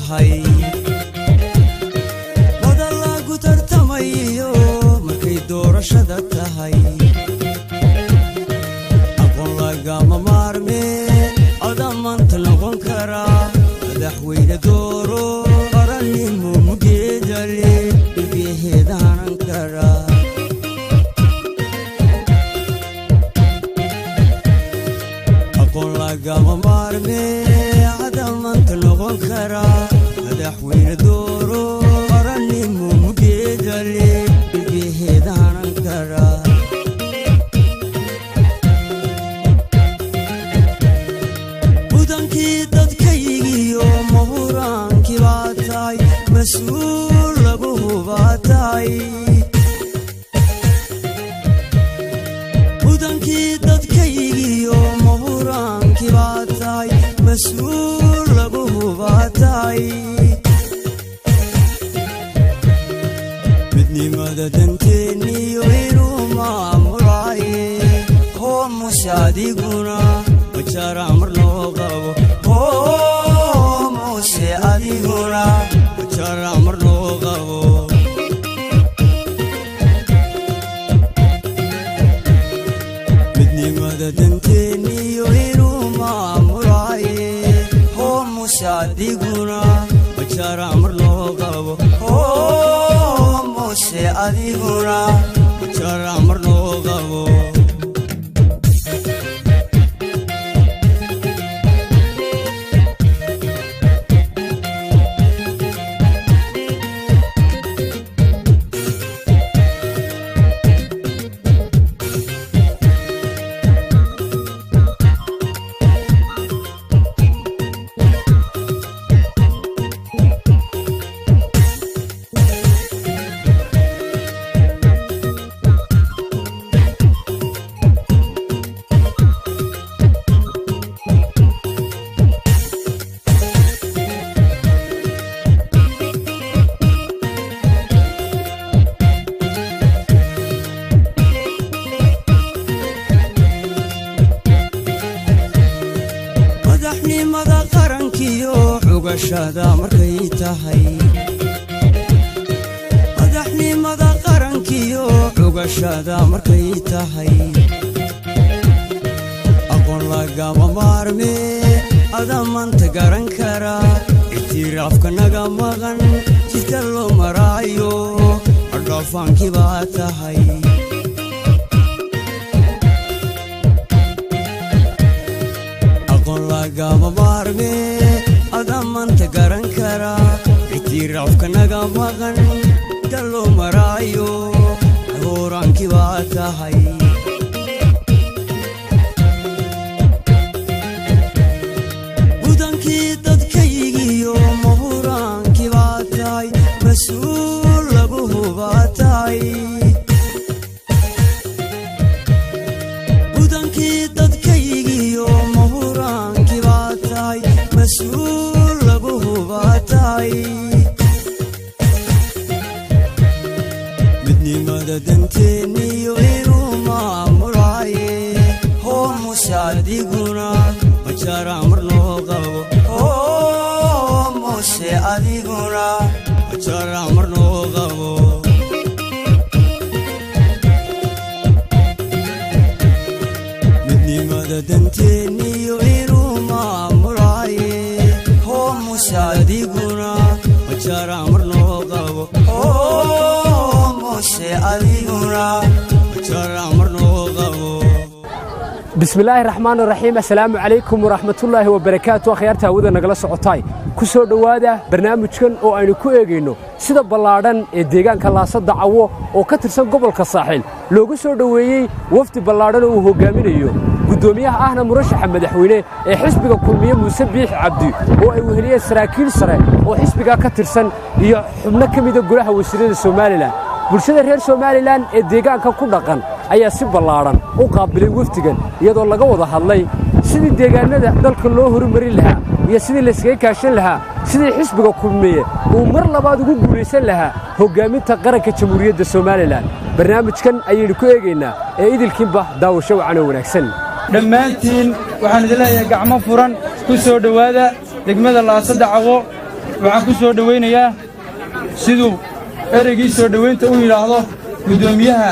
tahay wadalagu tartamayo markay doorashada tahay aqoon lagama maarme adamanta noqon kara madaxweyne dooro qaranimo mugeedale dhigeheedaanan kara aqoon lagama maarme adamanta noqon kara madaxweyne dooro qaranimo mugeedale dhigeheedaanan kara budankii dadkaygiyo mahuraankii baa tahay mas-uul lagu hubaa tahay budankii dadkaygiyo mahuraankii baa tahay mas-uul lagu hubaa tahay midnimada danteeniyo inuu maamulaaye hoomuse adiguna wajaara mar loo qabo hoomuse adiguna wajaara mar loo qabo midnimada danteeniyo inuu maamulaaye hoomuse adiguna wajaara mar loo qabo hoomuse adiguna wajaara mar loo qabo madaxnimada qarankiyo xugashada markay tahay madaxnimada qarankiyo xugashada markay tahay aqoon lagama maarme adamanta garan kara itiraafka naga maqan jidka loo maraayo adhaafaankii baa tahay aqoon lagama maarme adamanta garan kara itiraafka naga maqan jidka loo maraayo hooraankii baa tahay budankii dadkaygiyo mahuraankii baa tahay mas-uul lagu hubaa tahay budankii dadkaygiyo mahuraankii baa tahay mas-uul lagu hubaa tahay midnimada danteeniyo inuu maamulaaye hoomuse adiguna wajaara mar loo qabo hoomuse adiguna wajaara mar loo qabo midnimada danteeniyo inuu maamulaaye hoomuse adiguna wajaara mar loo qabo hoomuse adiguna wajaara mar loo qabo بسم الله الرحمن الرحيم السلام عليكم ورحمة الله وبركاته أخيارتها وذا نقل سعطاي كسر دواده برنامجكن أو أنا كويجينه سيد بلادن الدجان كلا صد عوّ أو كتر سن قبل كصاحل لو كسر دويي وفد بلادن وهو جامين اليوم قدوميها أهنا مرشح مدحوينه حسبك كلمية مسبح عبدي وهي سراكيل سرا وحسبك كتر سن يحملك كمية جراح وسرير السومالي bulshada reer Soomaaliland ee deegaanka ku dhaqan ayaa si ballaaran u qaabilay waftigan iyadoo laga wada hadlay sidii deegaanada dalka loo horumarin lahaa iyo sidii la iskaga kaashan lahaa sidii xisbiga kulmiye uu mar labaad ugu guuleysan lahaa hogaaminta qaranka Jamhuuriyadda Soomaaliland barnaamijkan ayaynu ku eegaynaa ee idilkiinba daawasho wacan oo wanaagsan dhammaantiin waxaan idin leeyahay gacmo furan ku soo dhawaada degmada Laasada Cawo waxaan ku soo dhowaynayaa siduu ereygii soo dhowaynta u yidhaahdo guddoomiyaha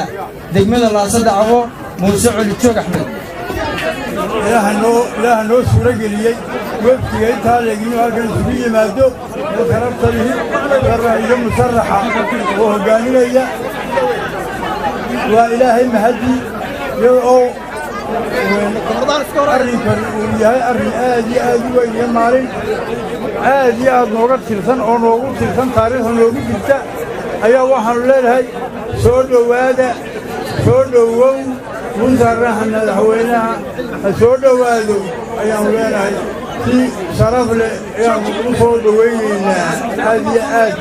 degmada Laasadacwo Muuse Colijoog Axmed. ilaaha noo suuro geliyey webkiga intaa leegin halkan isugu yimaado oo karabta lihi iyo musaraxa oo hogaaminaya waa ilaahay mahadii iyadoo arrinkan uu yahay arrin aad iyo aad u weyn iyo maalin aad iyo aad nooga tirsan oo noogu tirsan taariikhda noogu jirta ayaa waxaannu leenahay soo dhowaada soo dhowow muntaraxa madaxweynaha ha soo dhowaado ayaannu leenahay si sharaf leh ayaannu u soo dhowaynaynaa aad iyo aad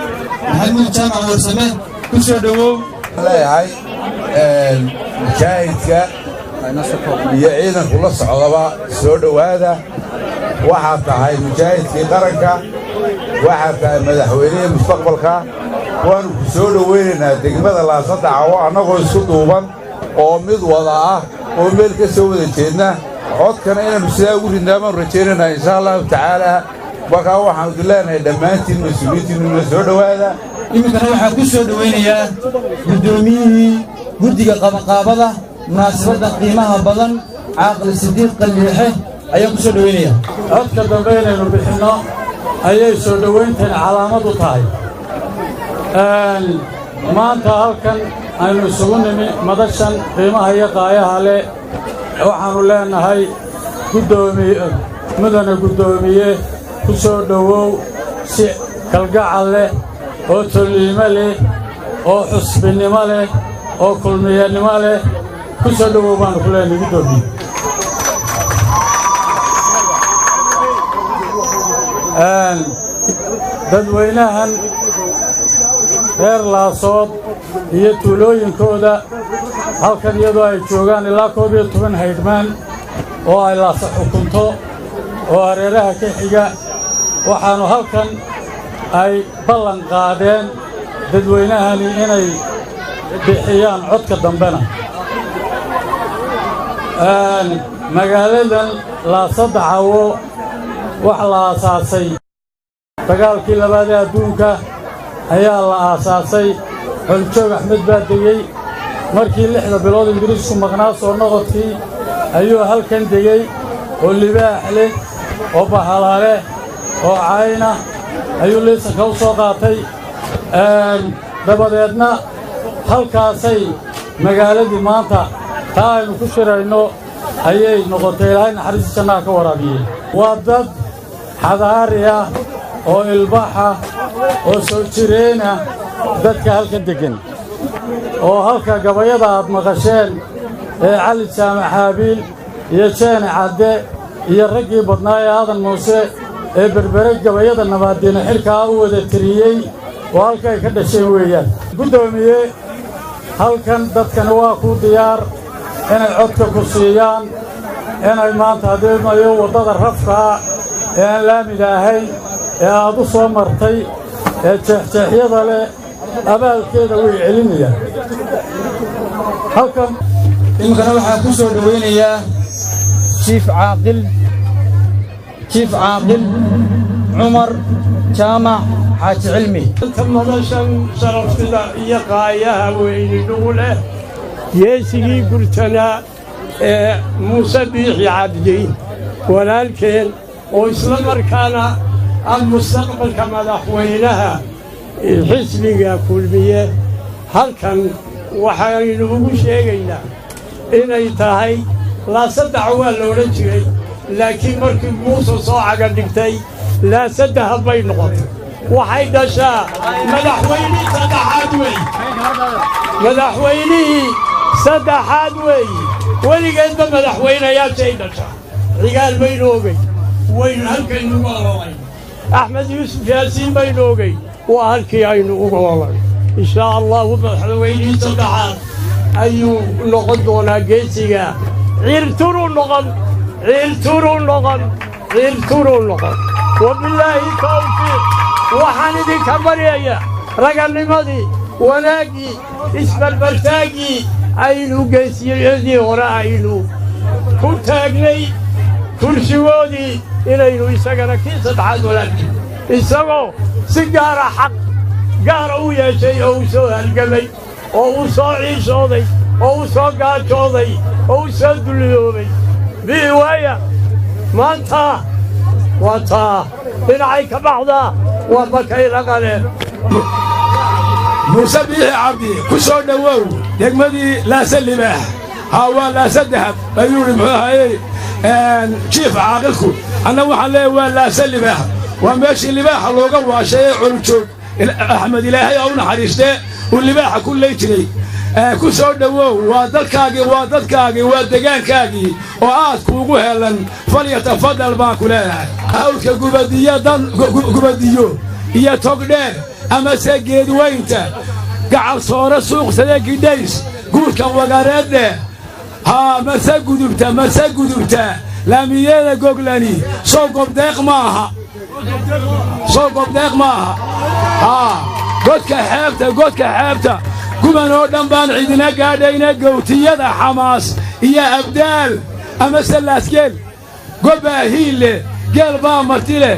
maxamuud jaamac warsame ku soo dhowow leeyahay mujaahidka iyo ciidanku la socdaba soo dhowaada waxaad tahay mujaahidkii qaranka waxaad tahay madaxweynihii mustaqbalka waannu ku soo dhowaynaynaa degmada Laasadacwo annagoo isku duuban oo mid wada ah oo meel ka soo wada jeedna codkana inaannu sidaa ugu ridnaa baannu rajaynaynaa insha allahu tacaala markaa waxaannu idin leenahay dhammaantiin mas-uuliyiintiinnuna soo dhowaada iminkana waxaan ku soo dhowaynayaa guddoomiyihii guddiga qabanqaabada munaasabadda qiimaha badan caaqil sidiiq qalliixe ayaan ku soo dhowaynayaa codka dambe inaynu bixinno ayay soo dhowaynteen calaamad u tahay maanta halkan aynu isugu nimi madashan qiimaha iyo qaayaha leh waxaannu leenahay mudane guddoomiye ku soo dhowow si kalgacal leh oo tolliimo leh oo xusbinnimo leh oo kulmiyannimo leh ku soo dhowow baannu ku leenahay guddoomiye dadweynahan reer Laasood iyo tuulooyinkooda halkan iyadoo ay joogaan ilaa 11 haydhmaan oo ay Laasa xukunto oo hareeraha ka xiga waxaannu halkan ay ballan qaadeen dadweynahani inay bixiyaan codka dambena magaaladan Laasadacwo wax la aasaasay dagaalkii labaad ee adduunka ayaa la aasaasay Colijoog Axmed baa degey markii 6 bilood Ingiriisku maqnaa soo noqodkii ayuu halkan degey oo libaax leh oo bahala leh oo cayna ayuu liisanka u soo qaatay dabadeedna halkaasay magaaladii maanta taa aynu ku shirayno ayay noqotay ilaahay naxariista jannaha ka waraabiyey waa dad xadaari ah oo ilbaxa oo soo jireena dadka halka deggan oo halka gabayada aad maqasheen ee Cali Jaamac Xaabiil iyo Jeene Cadde iyo raggii badnaa ee Aadan Muuse ee berbere gabayada nabaadiina xilkaa u wada tiriyey oo halka ay ka dhasheen weeyaan guddoomiye halkan dadkani waa ku diyaar inay codka ku siiyaan inay maanta adeemayo waddada rafkaa ee aan laamida ahayn ee aad u soo martay ee jeexjeexyada leh abaalkeeda way celinayaan halkan iminkana waxaan ku soo dhowaynayaa jiif caaqil cumar jaamac xaaji cilmi madashan sharaftida iyo qaayaha weyninugu leh geesigii gurtanaa ee muuse biixi cabdi walaalkeen oo isla markaana mustaqbalka madaxweynaha xisbiga kulmiye halkan waxaynu ugu sheegaynaa inay tahay Laasadacwo waa la odhan jiray laakiin markii muuse soo caga dhigtay Laasadacwo bay noqotay waxay dhashaa madaxweynihii saddexaad weeye weligeedba madaxweynayaashay dhashaa cigaal baynu ogey waynu halkaynu uga ololay axmed yuusuf yaasiin baynu ogey waa halkii aynu uga ololay inshaa allahu madaxweynihii saddexaad ayuu noqon doonaa geesiga ciirturuu noqon wabillaahi tawfiiq waxaan idinka baryayaa raganimadii wanaaggii isbarbartaaggii aynu geesiyadii hore aynu ku taagnay kursigoodii inaynu isagana kii saddexaad walaalkii isagoo si gaara xaq gaara u yeeshay oo u soo halgamay oo u soo ciishooday oo u soo gaajooday oo u soo dulliyoobay bii waaya maanta waa taa dhinacay ka baxdaa waa bakayla qaleen muuse biixi cabdi ku soo dhowow degmadii laasa libaax haa waa laasa dahab ayuu yidhi muxuu ahayey jiif caaqilku anna waxaan leeyahay waa laasa libaax waa meeshii libaaxa looga waashay ee colujoog axmed ilaahay oo u naxariistee uu libaaxa ku ley jiray ku soo dhowow waa dalkaagii waa dadkaagii waa degaankaagii oo aad kuugu helan falyatafadal baan ku leeyahay hawlka gubadiyo iyo togdheer amase geedweynta gacalsoore suuqsade gidhays guurka wagareedhe haa mase gudubta laamiyada goglani soo gobdeeq maaha haa godka xeebta guban oo dhan baan cidina gaadhayna gowtiyada xamaas iyo abdaal amase laasgeel gobaahiille geel baa marti leh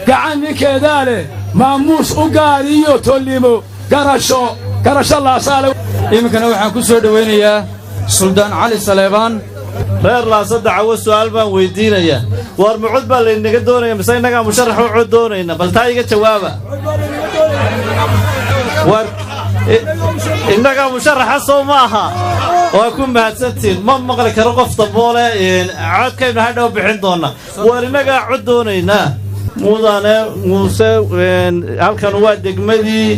gacan ninkeedaa leh maamuus u gaar iyo tolnimo garasho laasaale iminkana waxaan ku soo dhowaynayaa suldaan cali saleebaan reer laasada cawo su'aal baan weydiinayaa war mucud baa laynaga doonaya mise innagaa musharax u cod doonayna bal taa iga jawaaba war innagaa musharaxa soo ma aha waa ku mahadsantiin ma maqli karo qof damboole codkaynu hadhow bixin doonna war innagaa cod doonaynaa mudane muuse halkan waa degmadii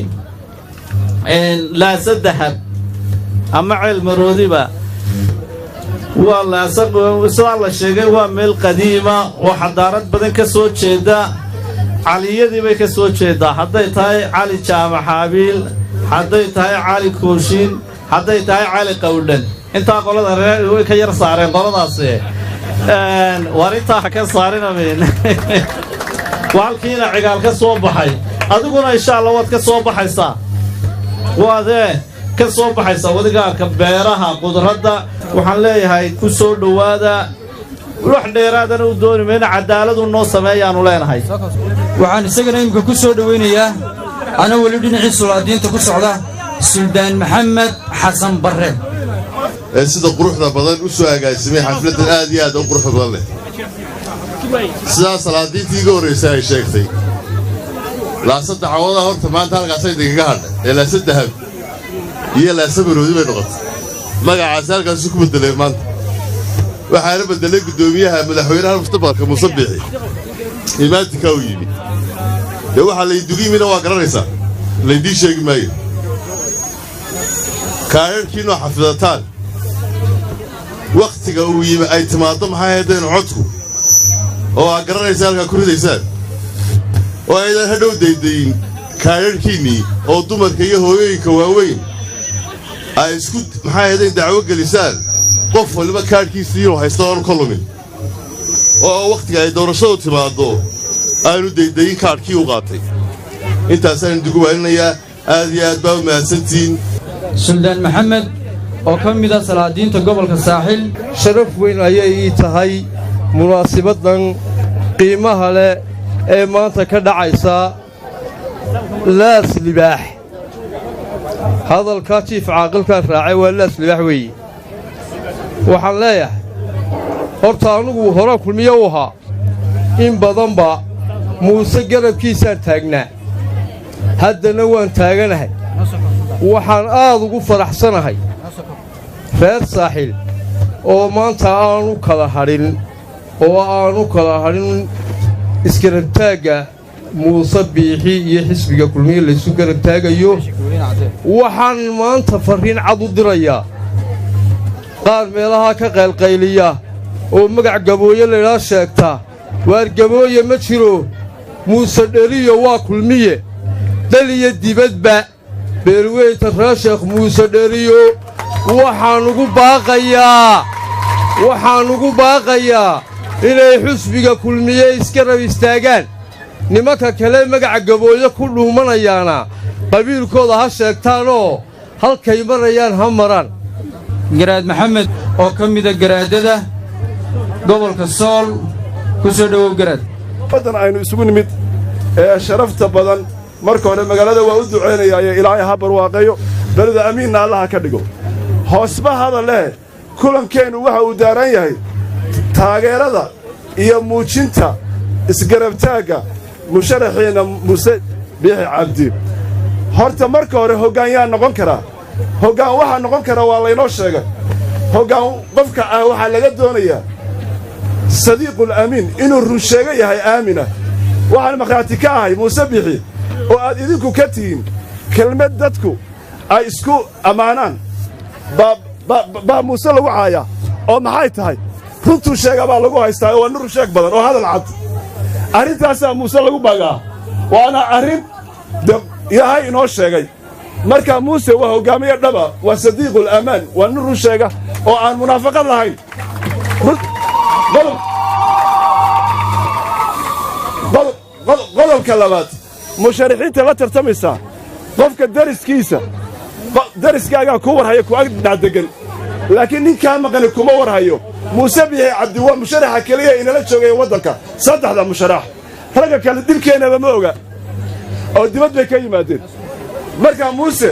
laasa dahab ama ceel maroodiba waa laasa sidaa la sheegay waa meel qadiima oo xadaarad badan ka soo jeeda caliyadii bay ka soo jeeddaa hadday tahay cali jaamac xaabiil hadday tahay cali kooshiin hadday tahay cali qawdhan intaa qolada reer way ka yar saareen qoladaasi war intaa ka saarinayn waa halkiina cigaal ka soo baxay adiguna insha Allah waad ka soo baxaysaa waadee ka soo baxaysaa wadigaarka beeraha qudradda waxaan leeyahay ku soo dhowaada wax dheeraadana u dooni mayna cadaaladu noo sameeyaanu leenahay waxaan isagana imika ku soo dhowaynayaa ana weli dhinacii sulaadiinta ku socda suldaan maxamed xasan barre sida quruxda badan u soo agaasimay xafladan aad iyo aad u quruxda badan leh sidaa salaadiintii iga horraysay ay sheegtay laasada cawada horta maanta halkaasay idinkaga hadhay ee laasa dahab iyo laasa maroodi bay noqotay magacaasi halkaasuu ku beddelay maanta waxaana beddelay guddoomiyaha madaxweynaha mustaqbalka muuse biixi imaantinkaa u yimi dee waxaa laydugu yimina waa garanaysaa laydiin sheegi maayo kaadharhkiinoo xafidataan wakhtiga uu yimi ay timaaddo maxay haydeen codku oo aad garanaysa halkaa ku ridaysaan oo aydan hadhow daydayin kaadharhkiinnii oo dumarka iyo hooyooyinka waaweyn ay isku maxay haydeen dacwo gelisaan qof waliba kaadhkiisii inuu haysto oonu ka lumin oo wakhtiga ay doorashadu timaaddo aanu daydayin kaadhkii u qaatay intaasaan idigu waalinayaa aad iyo aad baa u mahadsantihiin suldaan maxamed oo ka mida salaadiinta gobolka saaxil sharaf weyn ayay ii tahay munaasibaddan qiimaha leh ee maanta ka dhacaysa laas libaax hadalkaa jiif caaqilkaan raacay waa laas libaax weeye waxaan leeyahay horta anugu horaan kulmiye u ahaa in badanba muuse garabkiisaan taagnaa haddana waan taaganahay waxaan aad ugu faraxsanahay reer saaxil oo maanta aanu kala hadhin isgarabtaagga muuse biixi iyo xisbiga kulmiye laysu garabtaagayo waxaan maanta farriin cad u dirayaa qaar meelahaa ka qaylqayliya oo magac gabooye laydhaa sheegta waar gabooye ma jiro muuse dheriyo waa kulmiye dal iyo dibadba beelweynta reer sheekh muuse dheriyo waxaan ugu baaqayaa inay xusbiga kulmiye isgarab istaagaan nimanka kale magaca gabooye ku dhuumanayaana qabiilkooda ha sheegtaanoo halkay marayaan ha maraan garaad maxamed oo ka mida garaadada gobolka sool ku soo dhowow garaad waddan aynu isugu nimid ee sharafta badan marka hore magaalada waa u ducaynayaaye ilaahay ha barwaaqayo beleda amiinna allaha ka dhigo hoosba hadaleh kulankeennu waxa uu daaran yahay taageerada iyo muujinta isgarabtaagga musharaxiina muuse biixi cabdi horta marka hore hoggaan yaa noqon karaa hoggaan waxaa noqon kara waa laynoo sheegay hoggaan qofka ah waxaa laga doonayaa sadiiqul amiin inuu run sheego yahay aamina waxaan markhaati ka ahay muuse biixi oo aad idinku ka tihiin kelmad dadku ay isku ammaanaan baa muuse lagu caayaa oo maxay tahay runtuu sheega baa lagu haystaa oo waa nin rusheeg badan oo hadal cad arrintaasaa muuse lagu bagaa waana arrin ilaahay inoo sheegay markaa muuse waa hoggaamiye dhaba waa sadiiqul ammaan waa nin run sheega oo aan munaafaqad lahayn qodobka labaad musharaxiinta la tartamaysaa qofka dariskaagaa ku warhaya ku agdhacdegan laakiin ninkaa maqani kuma warhayo muuse biixi cabdi waa musharaxa keliya inala joogaya waddanka saddexda musharax ragga kale dilkeennaba ma oga oo dibad bay ka yimaadeen markaa muuse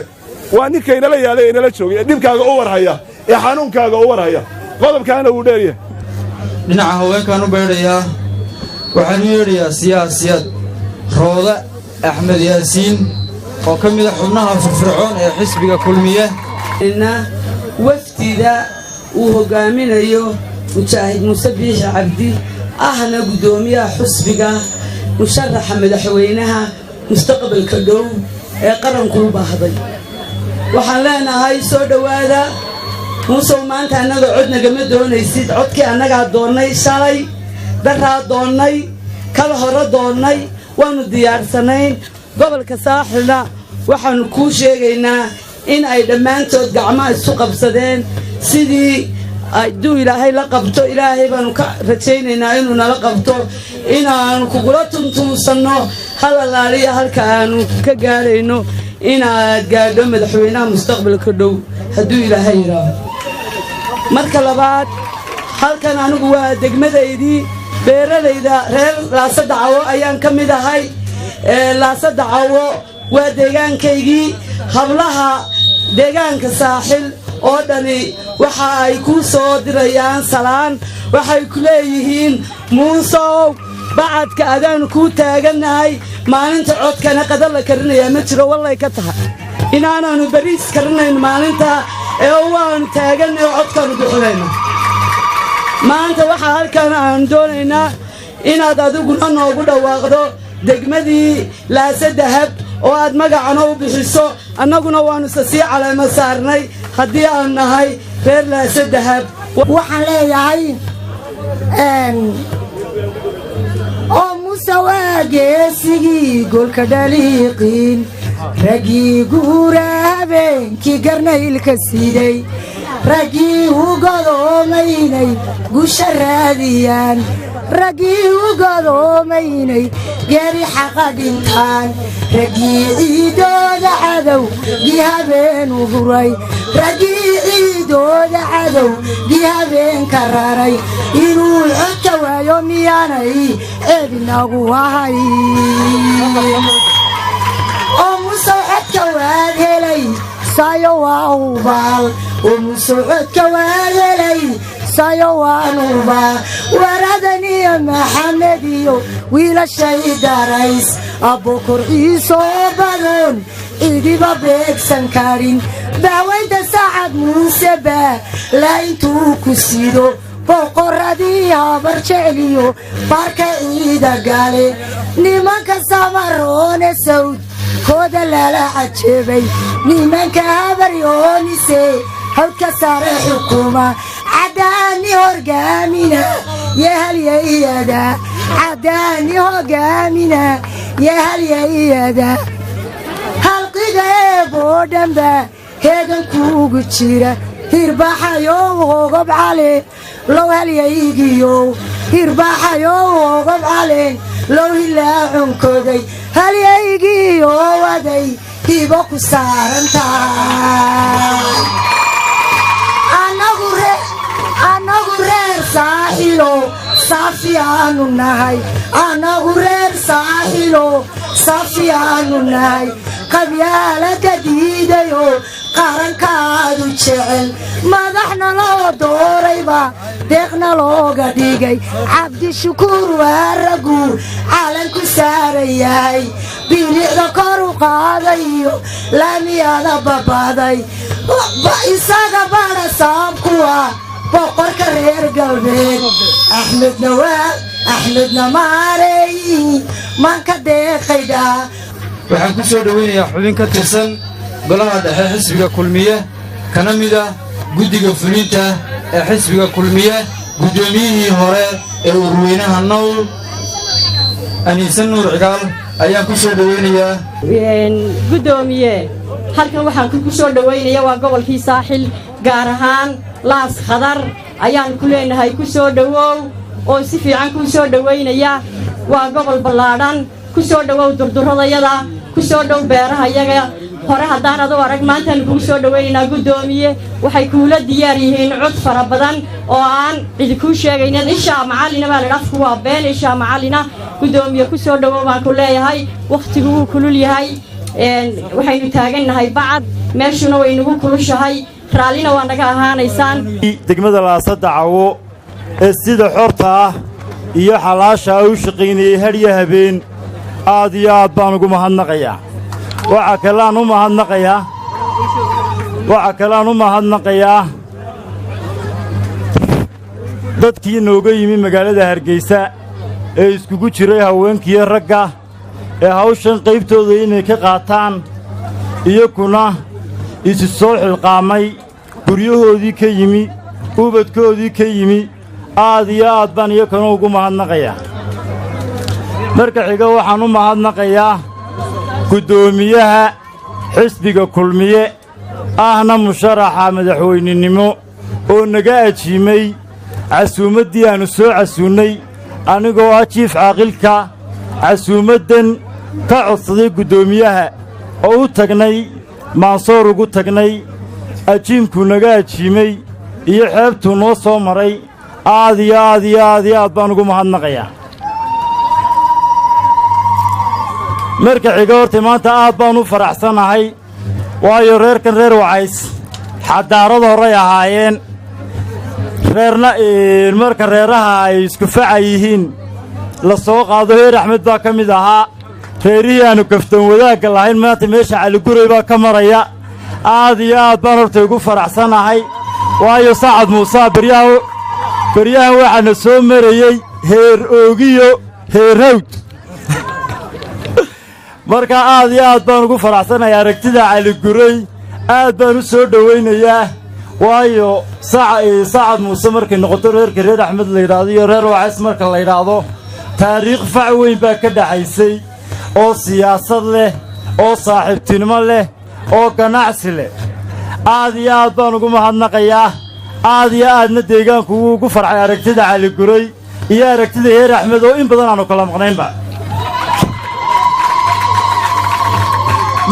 waa ninkaynala yaalay inala joogay ee dhibkaaga u warhaya ee xanuunkaaga u warhaya qodobkaana wuu dheeryahay dhinaca haweenkaan u beedhayaa waxaan u yeedhayaa siyaasiyad rooda axmed yaasiin oo ka mida xubnaha firfircoon ee xisbiga kulmiye waftida uu hoggaaminayo mujaahid muuse biixi cabdi ahna guddoomiyaha xusbiga musharaxa madaxweynaha mustaqbalka dhow ee qarankuu baahday waxaan leenahay soo dhowaada muusow maanta annaga cod nagama doonaysid codkii annagaa doonnay shalay daraa doonnay kala hore doonnay waannu diyaarsanayn gobolka saaxilna waxaannu kuu sheegaynaa in ay dhammaantood gacmaha isu qabsadeen sidii hadduu ilaahay la qabto ilaahay baannu ka rajaynaynaa inuu nala qabto inaannu kugula tuntuunsanno hal allaaliya halka aannu ka gaadhayno inaad gaadho madaxweynaha mustaqbalka dhow hadduu ilaahay yidhaaho marka labaad halkan anigu waa degmadaydii beeralayda reer laasadacawo ayaan ka mid ahay laasadacawo waa deegaankaygii hablaha deegaanka saaxil oo dhani waxa ay kuu soo dirayaan salaan waxay ku leeyihiin muusow bacadka adaannu kuu taagannahay maalinta codkana qadar la karinayaa ma jiro wallay ka tahay inaanaannu bariis karinayn maalinta ee waannu taagannay oo codkaannu bixinayna maanta waxaa halkan aannu doonaynaa inaad adiguna noogu dhawaaqdo degmadii laasa dahab oo aad magacana u bixiso annaguna waannu se sii caleemo saarnay haddii aanu nahay reer laasa dahab waxaan leeyahay oo muuse waa geesigii golka dhaliiqiin raggii guura habeenkii garnaylka siday raggii u godoomaynay gusha raadiyaan raggii u godoomaynay geeri xaqa dhintaan raggii ciidooda cadow gii habeenu huray raggii ciidooda cadow gii habeenka raray inuu xodka waayo miyaanay eebinagu ahay oo muuse xodka waad helay sayo waa ubaal oo muuse xodka waad helay sayo waanuba waradan iyo maxamed iyo wiilashay darays abbokor ciisoo badan cidiba beegsan karin baawaynta sacad muuse baa laa intuu ku sido boqorradii habar jecliyo baarka ciida gale nimanka samaroone sawd kooda lala cajeebay nimanka habaryoonise hawdka sare xukuma cadaani horgaamina yehalyayada cadaani hogaamina yehalyayada halqiga eeboo dhanba heegankuugu jira hirbaxayow hogob cale low halyaygiyow hirbaxayow hogob cale low hilaacunkoday halyaygiyo waday hibo ku saarantahay annagu reer saaxilo saafiyaanu nahay annagu reer saaxilo saafiyaanu nahay qabyaalada diidayo qarankaadu jecel madaxna loo doorayba deeqna looga dhigay cabdishakuur waa raggu calanku saaran yahay bilicda kor u qaadayo laamiyada babaday isaga bara saabkuwa boqorka reer galbeed axmedna maarey manka deeqaydha waxaan ku soo dhoweynayaa xubin ka tirsan golaha dhexe xisbiga kulmiye kana mid ah guddiga fulinta ee xisbiga kulmiye guddoomiyihii hore ee urweynaha nowl aniisan nuur cigaal ayaan ku soo dhoweynayaa guddoomiye halkan waxaan ku soo dhoweynaya waa gobolkii saaxil gaar ahaan laas khadar ayaan ku leenahay ku soo dhowow oo si fiican kuu soo dhoweynaya waa gobol ballaadhan ku soo dhowow durduradayada ku soo dhow beerahayaga hore haddaanad u arag maantaan kuu soo dhoweynaynaa guddoomiye waxay kuula diyaar yihiin cod fara badan oo aan cidi kuu sheegaynin ishaa macallina baa ladha afku waa been ishaa macallina guddoomiye ku soo dhowow baan ku leeyahay wakhtigu wuu kulul yahay waxaynu taagannahay bacad meeshuna way nagu kulushahay raallina waa naga ahaanaysaan degmada laasada cawo ee sida xorta ah iyo xalaasha ay u shaqaynayay hadhiyo habeen aad iyo aad baan ugu mahadnaqayaa waxaa kaleaan u mahadnaqayaa dadkii nooga yimi magaalada hargaysa ee iskugu jiray haweenkiiyo ragga ee hawshan qaybtooda inay ka qaataan iyakuna isi soo xilqaamay guryahoodii ka yimi ubadkoodii ka yimi aad iyo aad baan iyakuna ugu mahadnaqayaa marka xiga waxaan u mahadnaqayaa guddoomiyaha xisbiga kulmiye ahna musharaxa madaxweynenimo oo naga ajiimay casuumaddii aannu soo casuunnay anigoo ah jiif caaqilka casuumaddan ka codsaday guddoomiyaha oo u tagnay maansoor ugu tagnay ajiimkuu naga ajiimay iyo xeebtuu noo soo maray aad iyo aad iyo aad iyo aad baan ugu mahadnaqayaa marka xiga horta maanta aad baan u faraxsanahay waayo reerkan reer wacays xadaarad horray ahaayeen reerna marka reeraha ay isku faca yihiin la soo qaado heer axmed baa ka mid ahaa reerihii aannu kaftan wadaagga lahayn maanta meesha caliguray baa ka maraya aad iyo aad baan horta ugu faraxsanahay waayo sacad muusaa beryahan waxaana soo marayey heer oogiyo heer hawd marka aad iyo aad baan ugu faraxsanahay aragtida caliguray aad baan u soo dhowaynayaa waayo sacad muuse markay noqoto reerka reer axmed layidhaahdo iyo reer wacays marka layidhaahdo taariikh fac weyn baa ka dhaxaysay oo siyaasad leh oo saaxiibtinimo leh oo ganacsi leh aad iyo aad baan ugu mahadnaqayaa aad iyo aadna deegaanku wuu ugu farxay aragtida caliguray iyo aragtida heer axmed oo in badan aannu kala maqnaynba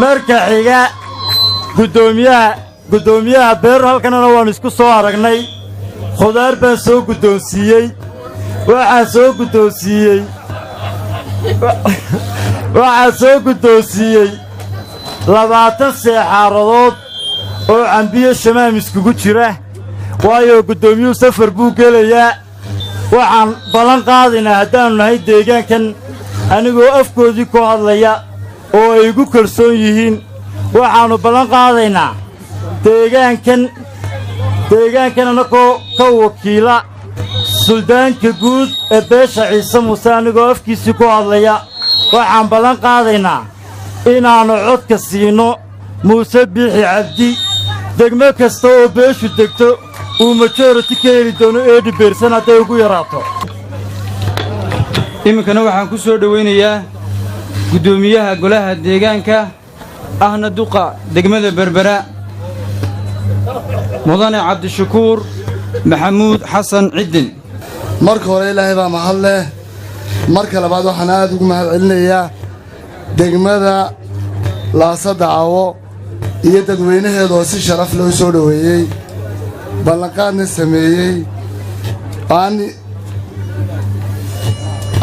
marka xiga guddoomiyaha beer halkanana waannu isku soo aragnay khudaar baan soo guddoonsiiyey waxaan soo guddoonsiiyey 20 seexaaradood oo cambiyo shamaam iskugu jira waayo guddoomiyuhu safar buu gelayaa waxaan ballan qaadaynaa haddaannu nahay deegaankan anigoo afkoodii ku hadlaya oo ay igu kalsoon yihiin waxaannu ballan qaadaynaa deegaankan annagoo ka wakiila suldaanka guud ee beesha ciise muuse anigoo afkiisii ku hadlaya waxaan ballan qaadaynaa inaannu codka siinno muuse biixi cabdi degmo kasta oo beeshu degto uu majority ka heli doono eedhibeersan hadday ugu yaraato iminkana waxaan ku soo dhowaynayaa guddoomiyaha golaha deegaanka ahna duqa degmada berbera mudane cabdishakuur maxamuud xasan ciddin marka hore ilaahay baa mahad leh marka labaad waxaan aad ugu mahad celinayaa degmada laasada cawo iyo dadweynaheeda oo si sharaf loo soo dhoweeyey ballanqaadna sameeyey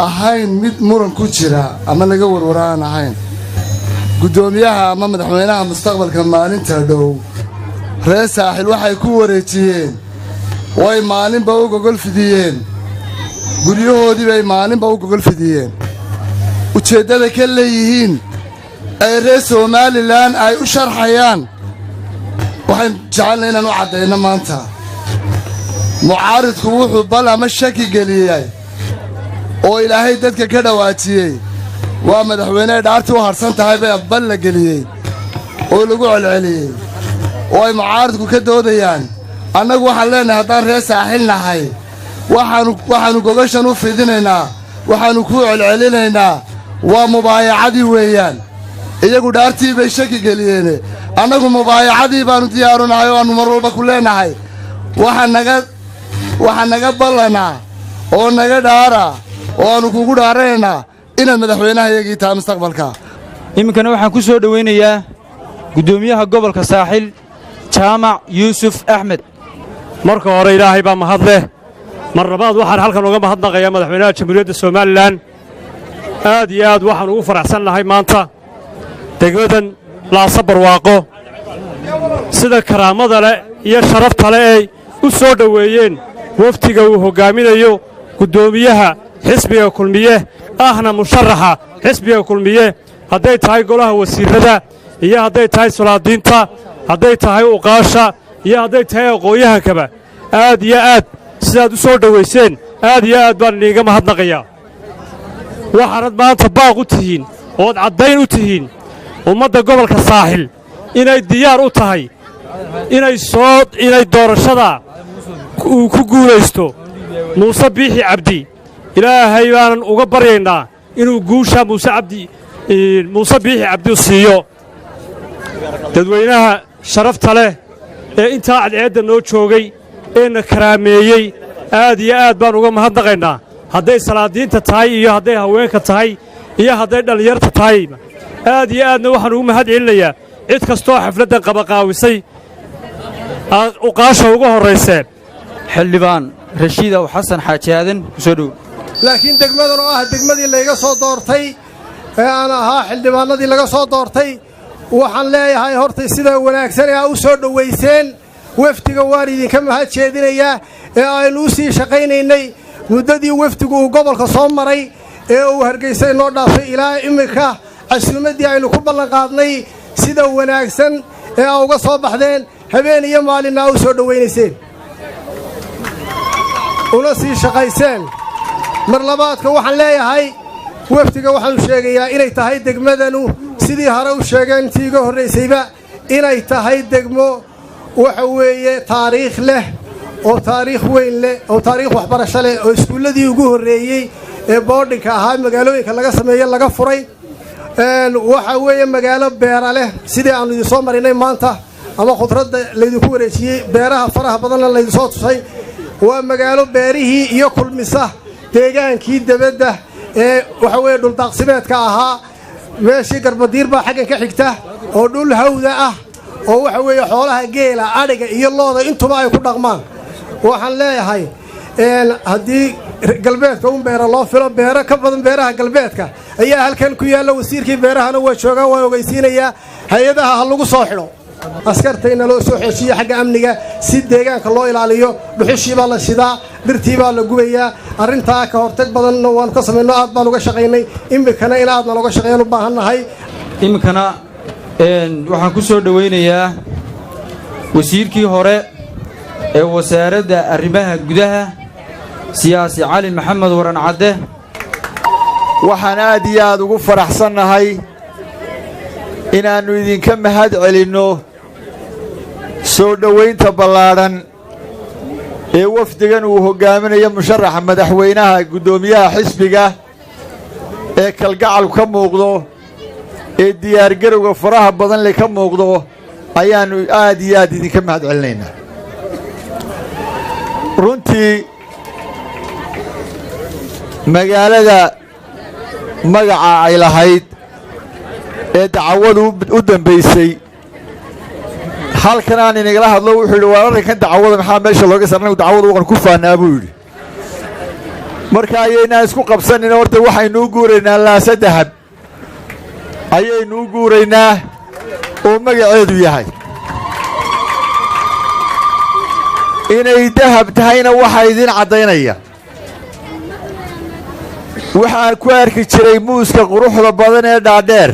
ahayn mid muran ku jira ama laga warwara aan ahayn guddoomiyaha ama madaxweynaha mustaqbalka maalinta dhow reer saaxil waxay ku wareejiyeen way maalinba u gogol fidiyeen guryahoodii bay maalinba u gogol fidiyeen ujeeddada ka leeyihiin ay reer somalilan ay u sharxayaan waxaan jecelnay inaan u caddayno maanta mucaaridku wuxuu bal ama shaki geliyey oo ilaahay dadka ka dhawaajiyey waa madaxweynehay dhaartii u harsan tahay bay bal la geliyey oo lagu celceliyey oo ay mucaaridku ka doodayaan annagu waxaan leenahay haddaan reer saaxil nahay waxaannu gogashan u fidinaynaa waxaannu kuu celcelinaynaa waa mubaayacadii weeyaan iyagu dhaartii bay shaki geliyeene annagu mubaayacadii baannu diyaarunahay oo aannu mar walba ku leenahay waxaa naga ballanaa oo naga dhaara oo aannu kugu dhaaranaynaa inaad madaxweynaha iyagii tahay mustaqbalka iminkana waxaan ku soo dhowaynayaa guddoomiyaha gobolka saaxil jaamac yuusuf axmed marka hore ilaahay baa mahad leh mar labaad waxaan halkan uga mahadnaqayaa madaxweynaha jamhuuriyadda somalilan aad iyo aad waxaan ugu faraxsan nahay maanta degmadan laasa barwaaqo sida karaamada leh iyo sharafta leh ay u soo dhoweeyeen waftiga uu hoggaaminayo guddoomiyaha xisbiga kulmiye ahna musharaxa xisbiga kulmiye hadday tahay golaha wasiirrada iyo hadday tahay sulaadiinta hadday tahay uqaasha iyo hadday tahay aqoon-yahankaba aad iyo aad sidaad u soo dhowayseen aad iyo aad baan iniiga mahadnaqayaa waxaanad maanta baaq u tihiin ood caddayn u tihiin ummadda gobolka saaxil inay diyaar u tahay inay doorashada uu ku guulaysto muuse biixi cabdi ilaahay baanan uga baryaynaa inuu guusha muuse biixi cabdi siiyo dadweynaha sharafta leh ee intaa cadceedda noo joogay eena karaameeyey aad iyo aad baan uga mahadnaqaynaa hadday salaadiinta tahay iyo hadday haweenka tahay iyo hadday dhallinyarta tahay aad iyo aadna waxaan ugu mahad celinayaa cid kastoo xafladdan qabaqaawisay uqaasha uga horraysee xildhibaan rashiidow xasan xaaji aadan ku soo dhow laakiin degmadan oo ah degmadii layga soo doortay ee aan ahaa xildhibaannadii laga soo doortay waxaan leeyahay horta sida wanaagsan ee aa u soo dhowayseen wefdiga waan idinka mahad jeedinayaa ee aynu u sii shaqaynaynay muddadii wefdigu uu gobolka soo maray ee uu hargaysa inoo dhaafay ilaa iminka casuumaddii aynu ku ballanqaadnay sida wanaagsan ee aa uga soo baxdeen habeen iyo maalinna aa u soo dhowaynayseen una sii shaqayseen mar labaadka waxaan leeyahay wefdiga waxaanu sheegayaa inay tahay degmadanu sidii hore u sheegeen intii iga horraysayba inay tahay degmo waxa weeye taariikh leh oo taariikh weyn leh oo taariikh waxbarasho leh oo iskuulladii ugu horreeyey ee boodhinka ahaa magaalooyinka laga sameeye laga furay waxa weeye magaalo beera leh sidii aannu idinsoo marinay maanta ama khudradda laydinku wareejiyey beeraha faraha badanna laydinsoo tusay waa magaalo beerihii iyo kulmisa deegaankii debadda ee waxa weeye dhuldaaqsimeedka ahaa meeshii garbadiir baa xaggan ka xigta oo dhul hawda ah oo waxa weeye xoolaha geela adhiga iyo looda intuba ay ku dhaqmaan waxaan leeyahay haddii galbeedka un beera loo filo beero ka badan beeraha galbeedka ayaa halkan ku yaalla wasiirkii beerahana waa joogaan waan ogeysiinayaa hay-adaha ha lagu soo xidho askartayna loo soo xeejiyo xagga amniga si deegaanka loo ilaaliyo dhuxushii baa la shidaa dhirtii baa la gubayaa arrintaa ka hortag badanna waanu ka samayno aad baan uga shaqaynay iminkana in aadna looga shaqeeyaan u baahannahay iminkana waxaan ku soo dhowaynayaa wasiirkii hore ee wasaaradda arrimaha gudaha siyaasi cali maxamed waran cadde waxaan aad iyo aad ugu faraxsannahay inaannu idinka mahad celinno soo dhowaynta ballaadhan ee wafdigan uu hoggaaminayo musharaxa madaxweynaha guddoomiyaha xisbiga ee kalgacalku ka muuqdo ee diyaargarowga faraha badan leh ka muuqdo ayaannu aad iyo aad idinka mahad celinaynaa runtii magaalada magaca ay lahayd ee dacwadu u dambaysay halkan aan inagala hadlo wuxuu yidhi waa arrinkan dacwada maxaa meesha looga sarnagu dacwadu waqan ku faannaa buu yidhi marka ayaynaan isku qabsanin horta waxaynu u guuraynaa laasa dahab ayaynu u guuraynaa oo magaceedu yahay inay dahab tahayna waxaa idiin caddaynaya waxaan ku arki jiray muuska quruxda badan ee dhaadheer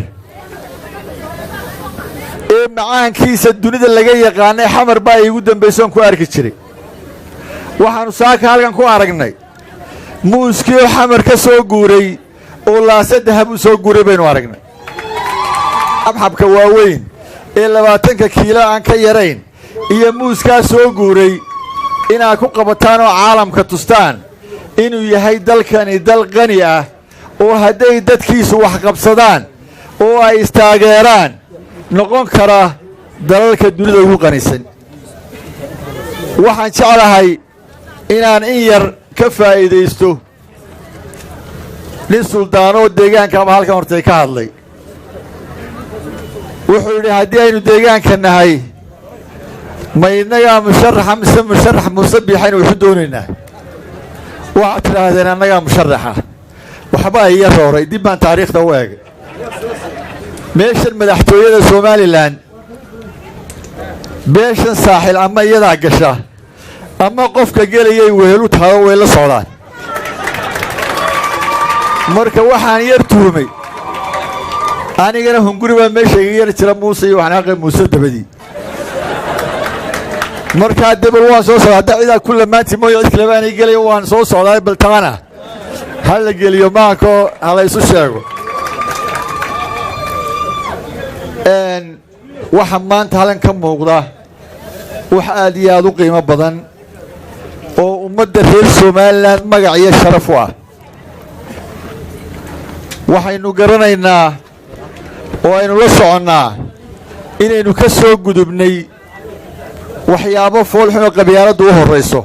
ee macaankiisa dunida laga yaqaanay xamar baa iigu dambaysoon ku arki jiray waxaannu saaka halkan ku aragnay muuskii oo xamar ka soo guuray oo laasa dahab u soo guuray baynu aragnay xabxabka waaweyn ee 20 kiilo aan ka yarayn iyo muuskaa soo guuray inaad ku qabataan oo caalamka tustaan inuu yahay dalkani dal qani ah oo hadday dadkiisu wax qabsadaan oo ay istaageeraan noqon kara dalalka dunida ugu qanisan waxaan jeclahay inaan in yar ka faa'iidaysto nin suldaanoo deegaankaaba halkan hortay ka hadlay wuxuu yidhi haddii aynu deegaanka nahay ma innagaa musharaxa mise musharax muuse biixaynu waxu doonaynaa waxaad tidhaahdeen annagaa musharaxa waxbaa iya rooray dib baan taariikhda u eegay meeshan madaxtooyada somalilan beeshan saaxil ama iyadaa gasha ama qofka gelayay wehelu taado way la socdaan marka waxaan yar tuhumay anigana hunguri baa meesha iga yar jira muuse iyo waxnaaqay muuse dabadii markaa debel waan soo socdaa hadda cidaa ku lamaanti mooyo cid kaleba aanay gelayo waan soo socdaa bal tagana ha la geliyo maanko ha la isu sheego waxa maanta halkan ka muuqda wax aad iyo aad u qiimo badan oo ummadda reer somalilan magac iyo sharaf u ah waxaynu garanaynaa oo aynu la soconnaa inaynu ka soo gudubnay waxyaabo foolxun oo qabyaaladdu u horrayso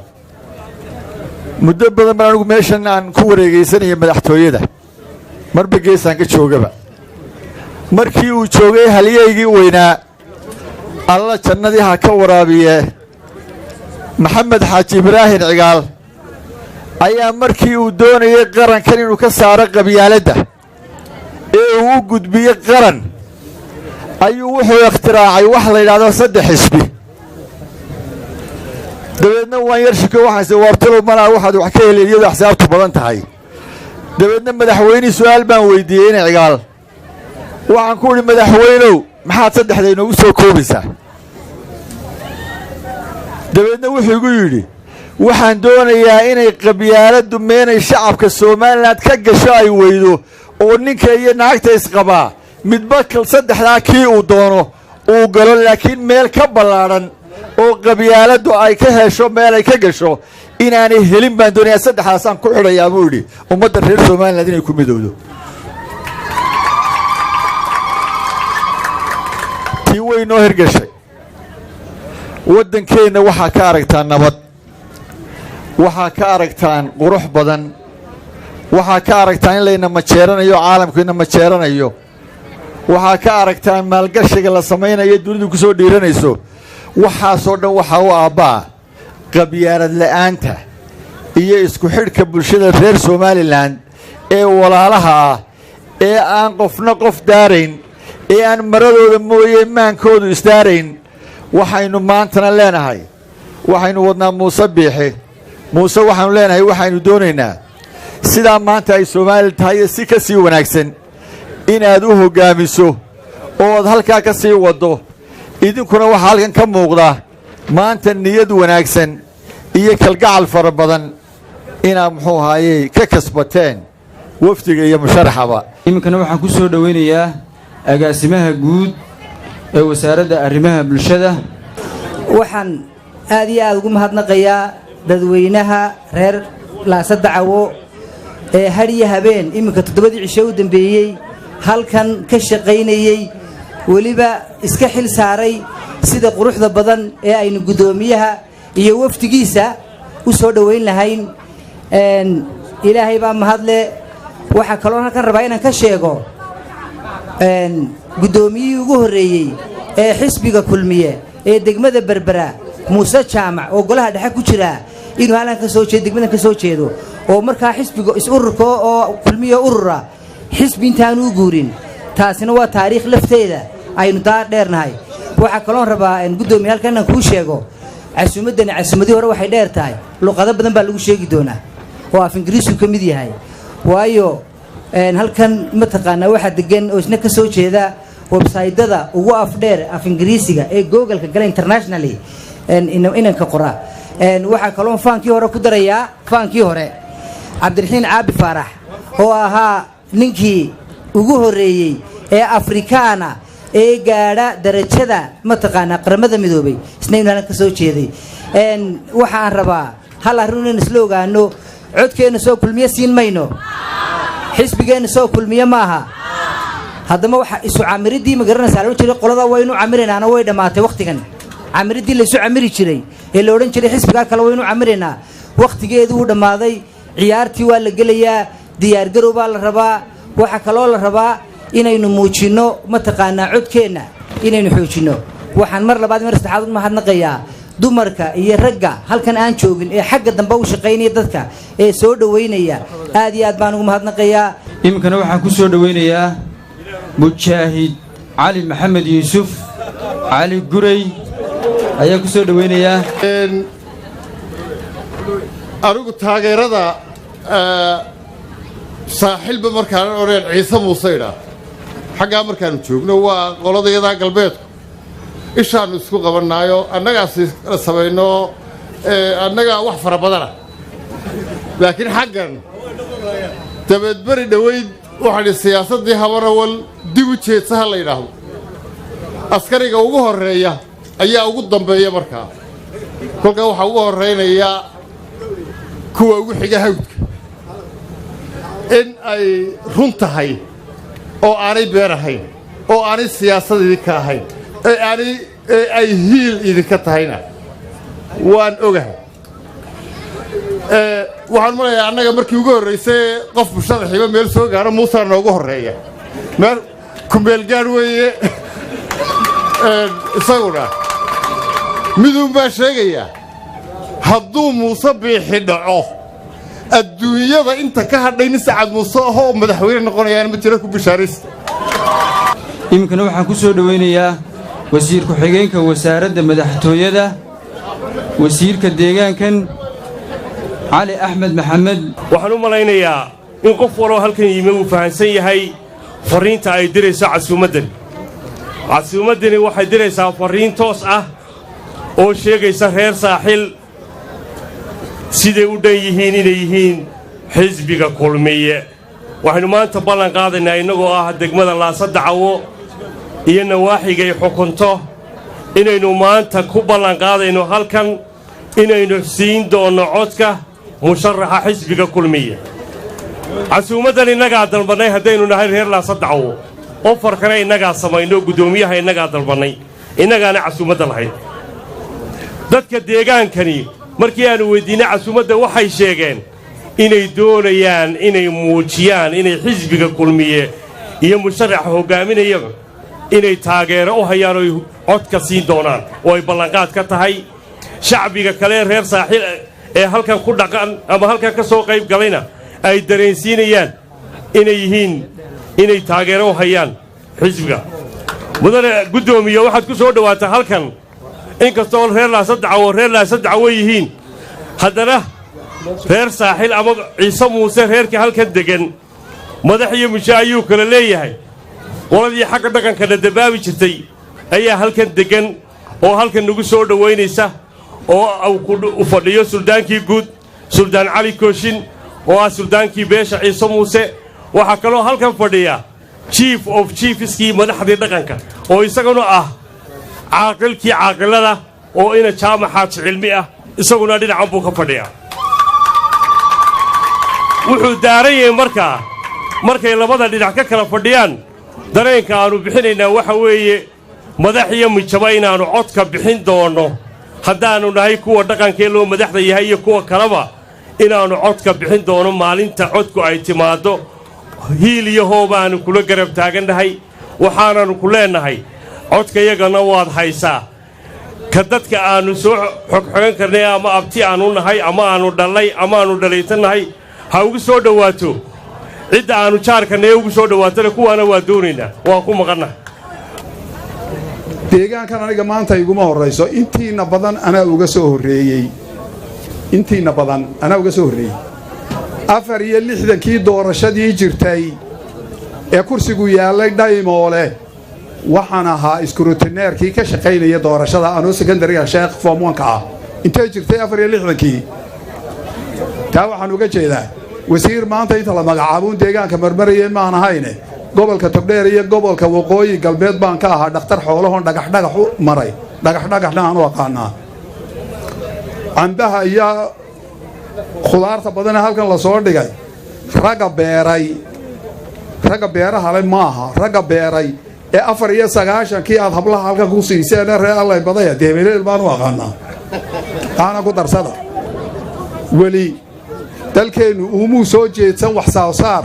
muddo badan baan anigu meeshan aan ku wareegaysanayo madaxtooyada marba geesaan ka joogaba markii uu joogay halyaygii weynaa alla jannadii ha ka waraabiye maxamed xaaji ibraahin cigaal ayaa markii uu doonayay qarankan inuu ka saaro qabyaaladda ee uu u gudbiyey qaran ayuu wuxuu ikhtiraacay wax la yidhaahdo 3 xisbi dabeedna waan yar shiko waxaanse waartalow malaa waxaad wax ka helay iyadoo axsaabtu badan tahay dabeedna madaxweynihii su'aal baan weydiiyey inay cigaal waxaan ku idhi madaxweynow maxaad 3da inoogu soo koobaysaa dabeedna wuxuu igu yidhi waxaan doonayaa inay qabyaaladdu meenay shacabka somalilan ka gasho ay weydo oo ninka iyo naagta isqabaa midba 3daa kii uu doono uu galo laakiin meel ka ballaadhan oo qabyaaladdu ay ka hesho meel ay ka gasho inaanay helin baan doonayaa 3daasaan ku xidhayaa buu yidhi ummadda reer somalilan inay ku midowdo tii way noo hirgashay waddankeenna waxaa ka aragtaan nabad waxaa ka aragtaan qurux badan waxaa ka aragtaan in layna majeeranayo caalamku ina majeeranayo waxaa ka aragtaan maalgashiga la samaynayo dunidu ku soo dhiiranayso waxaasoo dhan waxaa u aabbaa qabyaalad la'aanta iyo isku xidhka bulshada reer somalilan ee walaalaha ah ee aan qofna qof daarayn ee aan maradooda mooye maankoodu isdaarayn waxaynu maantana leenahay waxaynu wadnaa muuse biixi muuse waxaannu leenahay waxaynu doonaynaa sidaa maanta ay soomaali tahay iyo si ka sii wanaagsan inaad u hoggaamiso oo aad halkaa ka sii waddo idinkuna waxaa halkan ka muuqda maanta niyad wanaagsan iyo kalgacal fara badan inaad muxuu ahaayey ka kasbateen wafdiga iyo musharaxaba iminkana waxaan ku soo dhowaynayaa agaasimaha guud ee wasaaradda arrimaha bulshada waxaan aad iyo aad ugu mahadnaqayaa dadweynaha reer laasa dacawo ee hadhiyo habeen iminka 7dii cisho u dambeeyey halkan ka shaqaynayey weliba iska xil saaray sida quruxda badan ee aynu guddoomiyaha iyo wafdigiisa u soo dhowayn lahayn ilaahay baa mahadle waxaa kaloo halkan rabaa inaan ka sheego guddoomiyihii ugu horreeyey ee xisbiga kulmiye ee degmada berbera muuse jaamac oo golaha dhexe ku jira inuu halkan ka soo jeedo degmadan ka soo jeedo oo markaa xisbiga is-ururka oo kulmiya urura xisbi intaanu u guurin taasina waa taariikh lafteeda aynu daa dheernahay waxaa kaloon rabaa guddoomiye halkan inaan kuu sheego casuumaddani casuumadii hore waxay dheer tahay luqado badan baa lagu sheegi doonaa oo af ingiriisku ka mid yahay waayo halkan mataqaanaa waxaa degan oo isna ka soo jeeda websaydyada ugu afdheer af ingiriisiga ee googleka gala internationally inanka qora waxaa kaloon faankii hore ku darayaa faankii hore cabdiraxiin caabi faarax oo ahaa ninkii ugu horreeyey ee afrikaana ee gaadha darajada mataqaanaa qaramada midoobay isna inuu halkan ka soo jeeday waxaan rabaa hal arrin inaan isla ogaano codkeenna soo kulmiye siin mayno xisbigeenna soo kulmiye maaha haddama waxa isu camiridii ma garanaysaa la jiray qolada waynu camirinaana way dhammaatay waqtigan camiridii la isu camiri jiray ee la odhan jiray xisbiga kale waynu camiraynaa waqtigeedu uu dhammaaday ciyaartii waa la gelayaa diyaargarow baa la rabaa waxa kaloo la rabaa inaynu muujinno mataqaanaa codkeenna inaynu xoojinno waxaan mar labaad mar saddexaad u mahadnaqayaa dumarka iyo ragga halkan aan joogin ee xagga dambe u shaqaynaya dadka ee soo dhowaynaya aad iyo aad baan ugu mahadnaqayaa iminkana waxaan ku soo dhowaynayaa mujaahid cali maxamed yuusuf cali guray ayaa ku soo dhowaynayaa anigu taageerada saaxilba markaanan odhan ciise muuse idhaa xaggaa markaannu joogno waa qoladayadaa galbeedku ishaannu isku qabannaayo annagaas samayno annagaa wax fara badana laakiin xaggan dabeedberi dhowayd waxaadhi siyaasaddii habarawal dib u jeedsa ha la yidhaahdo askariga ugu horreeya ayaa ugu dambeeya markaa kolkaa waxaa ugu horraynaya kuwa ugu xiga hawdka in ay run tahay oo aanay been ahayn oo aanay siyaasad idinka ahayn ee ay hiil idinka tahayna waan ogahay waxaan malayaa annaga markii ugu horraysay qof musharaxiiba meel soo gaaro muusaa noogu horreeya meel kumeelgaadh weeye isaguna miduun baa sheegayaa hadduu muuse biixi dhaco adduunyada inta ka hadhay nin sacad muuse ahoo madaxweyne noqonayaan ma jira ku bishaaraysta iminkana waxaan ku soo dhowaynayaa wasiir ku-xigeenka wasaaradda madaxtooyada wasiirka deegaankan cali axmed maxamed waxaan u malaynayaa in qof waloo halkan yimi uu fahansan yahay farriinta ay dirayso casuumaddani casuumaddani waxay diraysaa farriin toos ah oo sheegaysa reer saaxil siday u dhan yihiin inay yihiin xisbiga kulmiye waxaynu maanta ballan qaadaynaa innagoo ah degmada laasadacawo iyo nawaaxigay xukunto inaynu maanta ku ballan qaadayno halkan inaynu siin doonno codka musharaxa xisbiga kulmiye casuumaddan innagaa dalbannay haddaynu nahay reer laasadacawo ofarkana innagaa samayno guddoomiyaha innagaa dalbannay innagaana casuumadda lahayd dadka deegaankani markii aannu weyddiinnay casuumadda waxay sheegeen inay doonayaan inay muujiyaan inay xisbiga kulmiye iyo musharaxa hoggaaminayaba inay taageero u hayaan oy codka siin doonaan oo ay ballanqaad ka tahay shacbiga kale reer saaxiil ee halkan ku dhaqan ama halkan ka soo qayb galayna ay dareensiinayaan inay yihiin inay taageero u hayaan xisbiga mudane guddoomiye waxaad ku soo dhowaataa halkan inkastoo reer laasadacawo yihiin haddana reer saaxil ama ciise muuse reerka halkan deggan madax iyo mushe ayuu kala leeyahay qoladii xagga dhaqankana dabaabi jirtay ayaa halkan deggan oo halkan nagu soo dhowaynaysa oo u fadhiyo suldaankii guud suldaan cali kooshin oo ah suldaankii beesha ciise muuse waxaa kaloo halkan fadhiya chief of chiefskii madaxdii dhaqanka oo isaguna ah caaqilkii caaqilada oo ina jaamaxaad cilmi ah isaguna dhinacan buu ka fadhiyaa wuxuu daaran yahay markay labada dhinac ka kala fadhiyaan dareenka aannu bixinaynaa waxa weeye madax iyo mijaba inaannu codka bixin doonno haddaannu nahay kuwa dhaqankee loo madaxda yahay iyo kuwa kaleba inaannu codka bixin doono maalinta codku ay timaaddo hiil iyo hoobaannu kula garab taagannahay waxaanannu ku leennahay codkayagana waad haysaa ka dadka aannu soo xogxogan karnay ama abti aannu nahay ama aannu dhallay ama aannu dhalaytannahay ha ugu soo dhowaato cidda aannu jaarkannaye ugu soo dhowaatona kuwaana waa doonaynaa waan ku maqannaha deegaankan aniga maanta iguma horrayso intiinna badan anaa uga soo horreeyey afar iyo lixdankii doorashadii jirtay ee kursigu yaallay dhaymoole waxaan ahaa iskurutineerkii ka shaqaynaya doorashada anoo sekondariga sheekh foomwanka ah intay jirtay afar iyo lixdankii taa waxaan uga jeedaa wasiir maanta inta la magacaabuun deegaanka marmarayay maan ahayne gobolka togdheer iyo gobolka waqooyi galbeed baan ka ahaa dhakhtar xoolahoon dhagaxdhagax u maray dhagaxdhagaxna aan u aqaanaa cambaha iyo khudaarta badana halkan la soo dhigay ragga beerahale maaha ragga beeray ee 94kii aad hablaha halkan ku siiseen reer allay badaya deebileel baan u aqaanaa taana ku darsada weli dalkeennu uumuu soo jeedsan wax saawsaar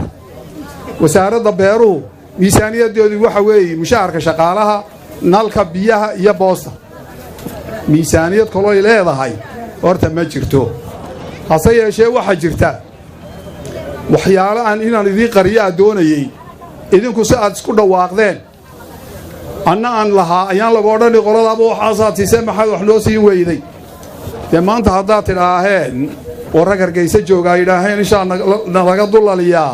wasaaradda beeruhu miisaaniyaddeedu waxa weeye mushaharka shaqaalaha nalka biyaha iyo boosta miisaaniyad kalooy leedahay horta ma jirto hase yeeshee waxaa jirta waxyaalo aan inaan idiin qariyo aad doonayey idinku si aad isku dhawaaqdeen anna aan lahaa ayaan lagu odhani qoladaaba waxaasaad siisee maxaad wax noo siin weyday dee maanta haddaad tidhaaheen oo rag hargaysa joogaa yidhaaheen ishaa nalaga dulaliyaa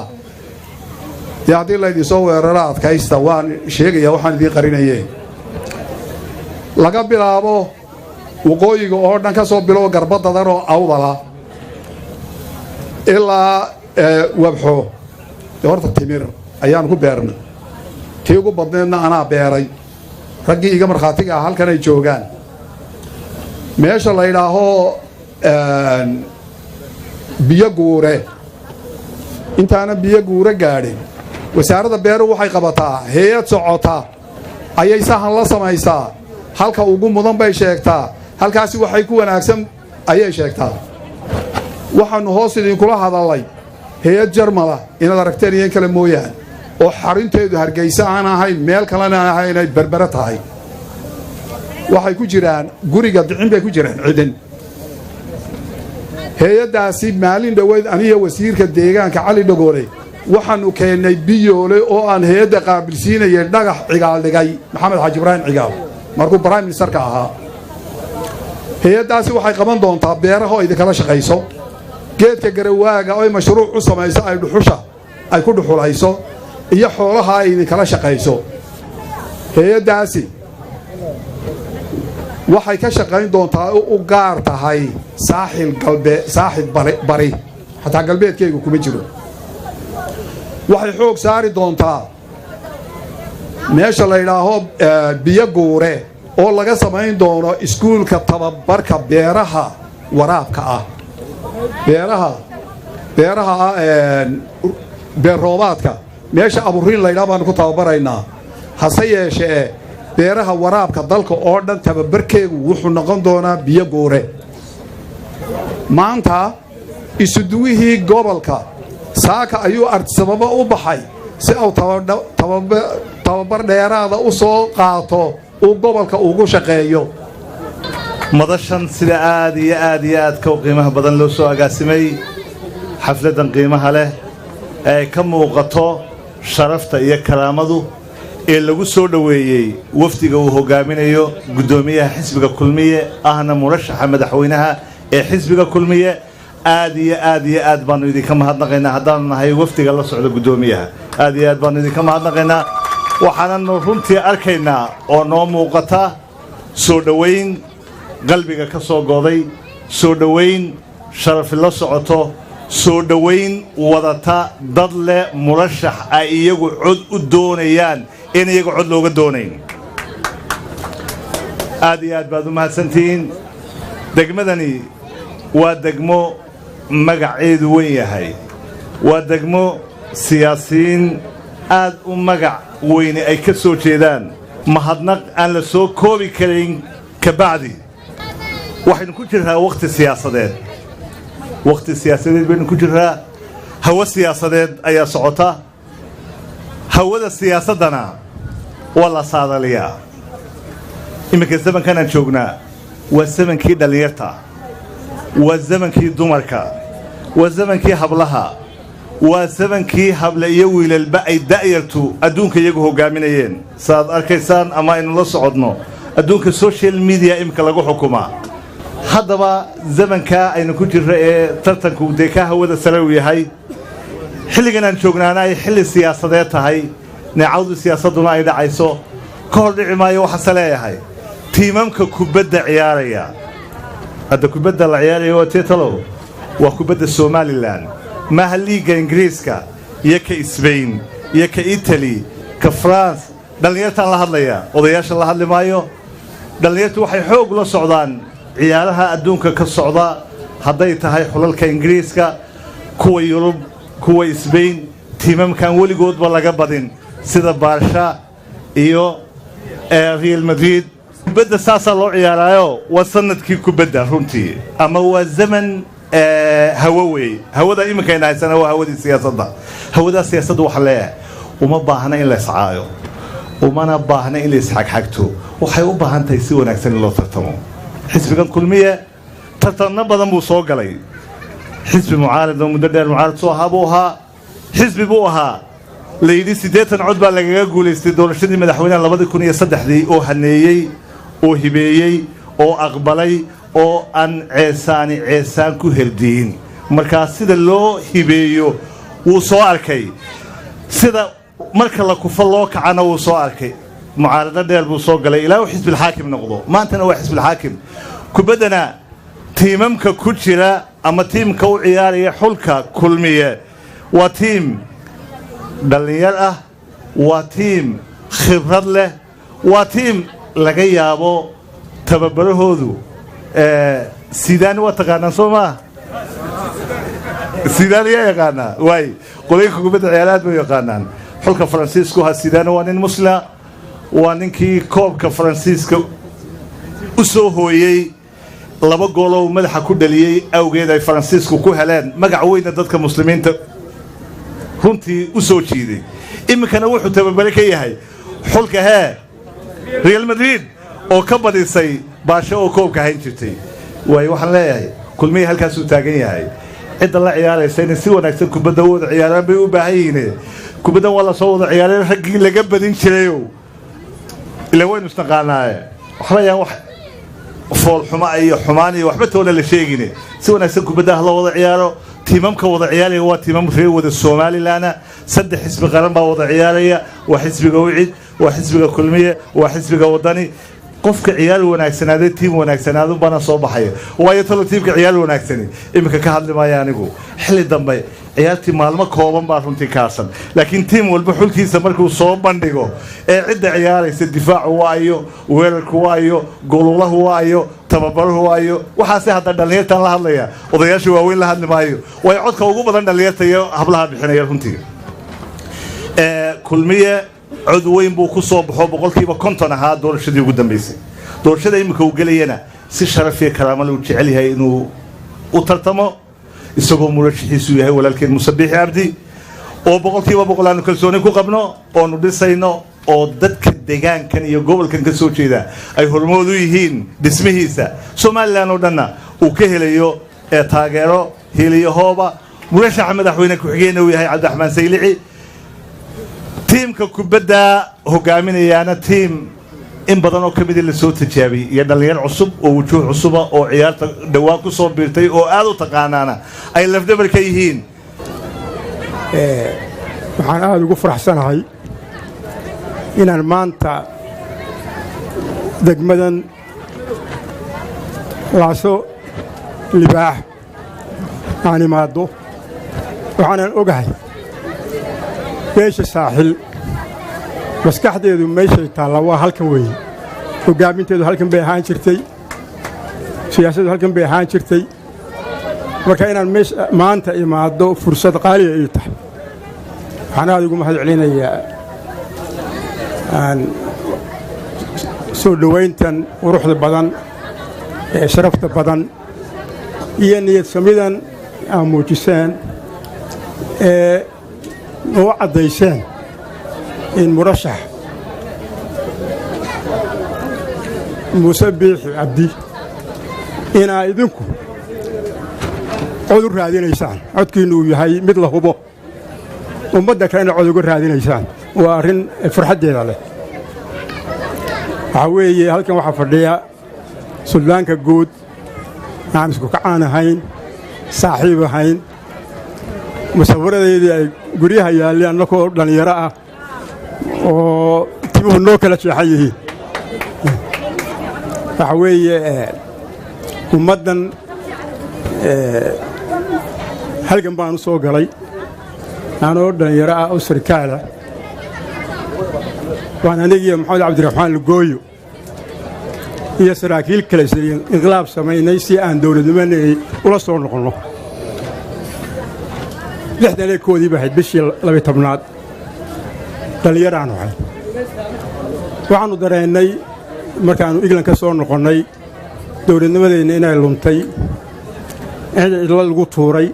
dee haddii laydinsoo weeraro adkaysta waan sheegayaa waxaan idiin qarinayeen laga bilaabo waqooyiga oo dhan ka soo bilow garbadadan oo awdala ilaa wabxo dee horta timir ayaan ku beernay tii ugu badneedna anaa beeray raggii iga markhaatiga ah halkan ay joogaan meesha la ydhaaho biyo guure intaana biyo guure gaadhin wasaaradda beeruhu waxay qabataa hay-ad socota ayay sahan la samaysaa halka ugu mudan bay sheegtaa halkaasi waxay ku wanaagsan ayay sheegtaa waxaannu hoos idinkula hadallay hay-ad jarmala inaad aragteen iyo in kale mooyaan oo xarinteedu hargaysa aan ahayn meel kalena ahayn ay berbere tahay waxay ku jiraan guriga dicin bay ku jiraan cidin hay-addaasi maalin dhoweyd aniga wasiirka deegaanka cali dhagoole waxaannu keennay biyoole oo aan hay-adda qaabilsiinayay dhagax cigaal dhigay maxamed xaaji ibraahim cigaal markuu prime ministerka ahaa hay-addaasi waxay qaban doontaa beeraha oo idinkala shaqayso geedka garawaaga oy mashruuc u samayso ay ku dhuxulayso iyo xoolaha ay idinkala shaqayso hay-addaasi waxay ka shaqayn doontaa u gaar tahay saaxil bari xataa galbeedkaygu kuma jiro waxay xoog saari doontaa meesha la ydhaaho biyo guure oo laga samayn doono iskuulka tababarka beeraha waraabka ah beeraha beer roobaadka meesha aburiin laydhaa baanu ku tababaraynaa hase yeeshee beeraha waraabka dalka oo dhan tababarkeegu wuxuu noqon doonaa biyo guure maanta isuduwihii gobolka saaka ayuu artisababo u baxay si uu tababar dheeraada u soo qaato uu gobolka ugu shaqeeyo madashan sida aad iyo aadka u qiimaha badan loo soo agaasimay xafladdan qiimaha leh ee ka muuqato sharafta iyo karaamadu ee lagu soo dhoweeyey wafdiga uu hogaaminayo guddoomiyaha xisbiga kulmiye ahna murashaxa madaxweynaha ee xisbiga kulmiye aad iyo aad baannu idinka mahadnaqaynaa haddaannu nahay wafdiga la socda guddoomiyaha aad iyo aad baannu idinka mahadnaqaynaa waxaananu runtii arkaynaa oo noo muuqata soo dhowayn qalbiga ka soo goday soo dhowayn sharafi la socoto soo dhowayn wadata dad leh murashax ay iyagu cod u doonayaan in iyaga cod looga doonayn aad iyo aad baad u mahadsantihiin degmadani waa degmo magaceedu weyn yahay waa degmo siyaasiyiin aad u magac weyne ay ka soo jeedaan mahadnaq aan la soo koobi karayn ka bacdi waxaynu ku jirraa wakhti siyaasadeed baynu ku jirraa hawo siyaasadeed ayaa socota hawada siyaasaddana waa la saadaliyaa iminka zamankanaan joognaa waa zamankii dhallinyarta waa zamankii dumarka waa zamankii hablaha waa zamankii hable iyo wiilalba ay da'yartu adduunka iyagu hogaaminayeen saaad arkaysaan ama aynu la socodno adduunka social media imika lagu xukumaa haddaba zamankaa aynu ku jirro ee tartanku dee ka hawada sare uu yahay xilligan aan joognaana ay xilli siyaasadeed tahay neecawdu siyaasadduna ay dhacayso ka hor dhici maayo waxaase leeyahay tiimamka kubadda ciyaaraya hadda kubadda la ciyaaraya waa teetalow waa kubadda somalilan maaha liigga ingiriiska iyo ka isbayn iyo ka itali ka faranse dhallinyartaan la hadlaya odayaasha la hadli maayo dhallinyartu waxay xoog la socdaan ciyaaraha adduunka ka socda hadday tahay xulalka ingiriiska kuwa yurub kuwa isbayn tiimamkan weligoodba laga badin sida baarsha iyo real madrid kubadda saasaa loo ciyaaraayo waa sanadkii kubadda runtii ama waa zaman hawo wey hawada iminkayna haysana waa hawadii siyaasadda hawadaa siyaasadda waxa leeyahay uma baahna in la iscaayo umana baahna in la isxagxagto waxay u baahan tahay si wanaagsan in loo tartamo xisbigan kulmiye tartanno badan buu soo galay xisbi mucaarid oo muddo dheer mucaarid soo ahaa buu ahaa xisbi buu ahaa layidhi 80 cod baa lagaga guulaystay doorashadii madaxweynaha 2003 oo haneeyey oo hibeeyey oo aqbalay oo aan ceesaan ku herdiin markaa sida loo hibeeyo wuu soo arkay sida marka la kufo loo kacana wuu soo arkay mucaarado dheer buu soo galay ilaa uu xisbilxaakim noqdo maantana waa xisbilxaakim kubaddana tiimamka ku jira ama tiimka u ciyaaraya xulka kulmiye waa tiim dhallinyar ah waa tiim khibrad leh waa tiim laga yaabo tababarahoodu sidaani waa taqaanaan soo maa sidaan yaa yaqaanaa waay qolayka kubadda ciyaaraad bay yaqaanaan xulka faransiisku ha sidaani waa nin muslima waa ninkii koobka faransiiska u soo hooyey 2 gooloo madaxa ku dhaliyey awgeed ay faransiisku ku heleen magac weyna dadka muslimiinta runtii u soo jiiday iminkana wuxuu tababare ka yahay xulka real madrid oo ka badisay baasho oo koobka hayn jirtay waay waxaan leeyahay kulmihii halkaasuu taagan yahay cidda la ciyaaraysa inay si wanaagsan kubadda u wada ciyaaraan bay u baahan yihiin kubaddan waa la soo wada ciyaareen raggii laga badin jirayow ilaa waynu isnaqaanaaye waxba yaan wax foolxuma iyo xumaan iyo waxba toona la sheegine si wanaagsan kubaddaha la wada ciyaaro tiimamka wada ciyaaraya waa tiimam reer wada somalilan 3 xisbi qaran baa wada ciyaaraya waa xisbiga wicid waa xisbiga kulmiye waa xisbiga wadani qofka ciyaar wanaagsanaade tiim wanaagsanaadu bana soo baxay waayo talo tiimka ciyaar wanaagsani iminka ka hadli maayo anigu xilli dambe ciyaartii maalmo kooban baa runtii kaarsan laakiin tiim walba xulkiisa markuu soo bandhigo ee cidda ciyaaraysa difaacu waayo weerarku waayo goolulahu waayo tababaruhu waayo waxaase hadda dhallinyartaan la hadlaya odayaasha waaweyn la hadli maayo way codka ugu badan dhallinyarta iyo hablaha bixinaya runtii kulmiye cod weyn buu ku soo baxo 50% ahaa doorashadii ugu dambeysay doorashada imika uu galayana si sharaf iyo karaamo loo jecel yahay inuu u tartamo isagoo murashaxiisu yahay walaalkeen Musabbix Abdi oo 100% aanu kalsooni ku qabno oo nu dhisayno oo dadka deegaankan iyo gobolkan ka soo jeeda ay hormood u yihiin dhismihiisa Soomaaliland oo dhanna uu ka helayo taageero heliyo hooba murashaxa madaxweyne ku xigeenay uu yahay Cabdiraxmaan Saylici tiimka kubadda hogaaminayaana tiim in badan oo kamid la soo tijaabiyay iyo dhalinyar cusub oo wujuh cusub oo ciyaarta dhawaa ku soo biirtay oo aad u taqaanaana ay lafdabar ka yihiin waxaan aad ugu faraxsanahay inaan maanta degmadan laaso libaax aan imaado waxaanan ogahay beesha saaxil maskaxdeedu meeshay taalla waa halkan weeye hogaaminteedu halkan bay ahaan jirtay siyaasaddu halkan bay ahaan jirtay marka inaan maanta imaado fursad qaaliya ii tahay waxaan aad ugu mahad celinayaa soo dhowayntan quruxda badan ee sharafta badan iyo niyad samidan aa muujiseen ee noo caddayseen in murashax Musabbix Abdi inaa idinku cod u raadinaysaan codkiinnu uu yahay mid la hubo ummadda kalena cod uga raadinaysaan waa arrin farxaddeeda leh waxaa weeye halkan waxaa fadhiya suldaanka guud aan isku kacaan ahayn saaxiib ahayn musawiradeedii ay guryaha yaalleen annakoo dhallinyaro ah oo timuhu noo kala jeexan yihiin waxaa weeye ummaddan halgan baan u soo galay anoo dhallinyaro ah oo sarkaala waan anigiiyo maxamed cabdiraxmaan lugooyo iyo saraakiil kale inqilaab samaynay si aan dawladnimadii ula soo noqonno 6 baa ahayd bishii 12aad dhallinyaraanu ahay waxaannu dareennay markaannu iglan ka soo noqonnay dawladnimadeenna inay luntay in cidlo lagu tuuray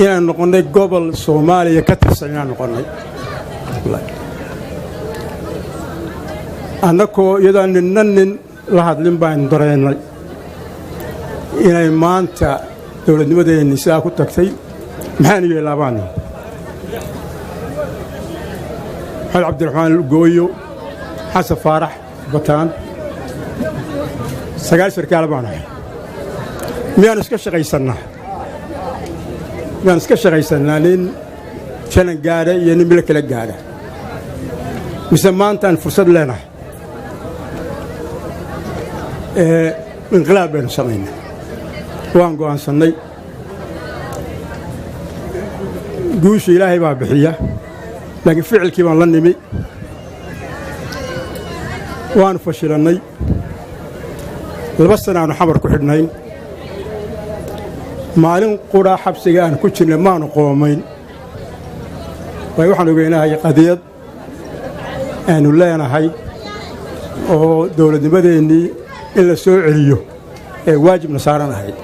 inaan noqonnay gobol soomaaliya ka tirsan inaan noqonnay annakoo iyadoo ninna nin la hadlin baanu dareennay inay maanta dawladnimadeenni sidaa ku tagtay maxaanu yeelaabaannu maxamed cabdiraxmaan lugooyo xasan faarax bataan 9 sarkaal baan ahay miyaannu iska shaqaysannaa nin janan gaadha iyo nin bilo kala gaadha mise maantaan fursad leenahay inqilaab baynu samaynay waan go'aansannay guusha ilaahay baa bixiya laakiin ficilkii baan la nimi waannu fashilannay 2 sanaannu xamar ku xidhnayn maalin qudha xabsiga aan ku jirnay maanu qoomayn waayo waxaan ogeynahay qadiyad aanu leenahay oo dawladnimadeennii in la soo celiyo ee waajibna saaran ahayd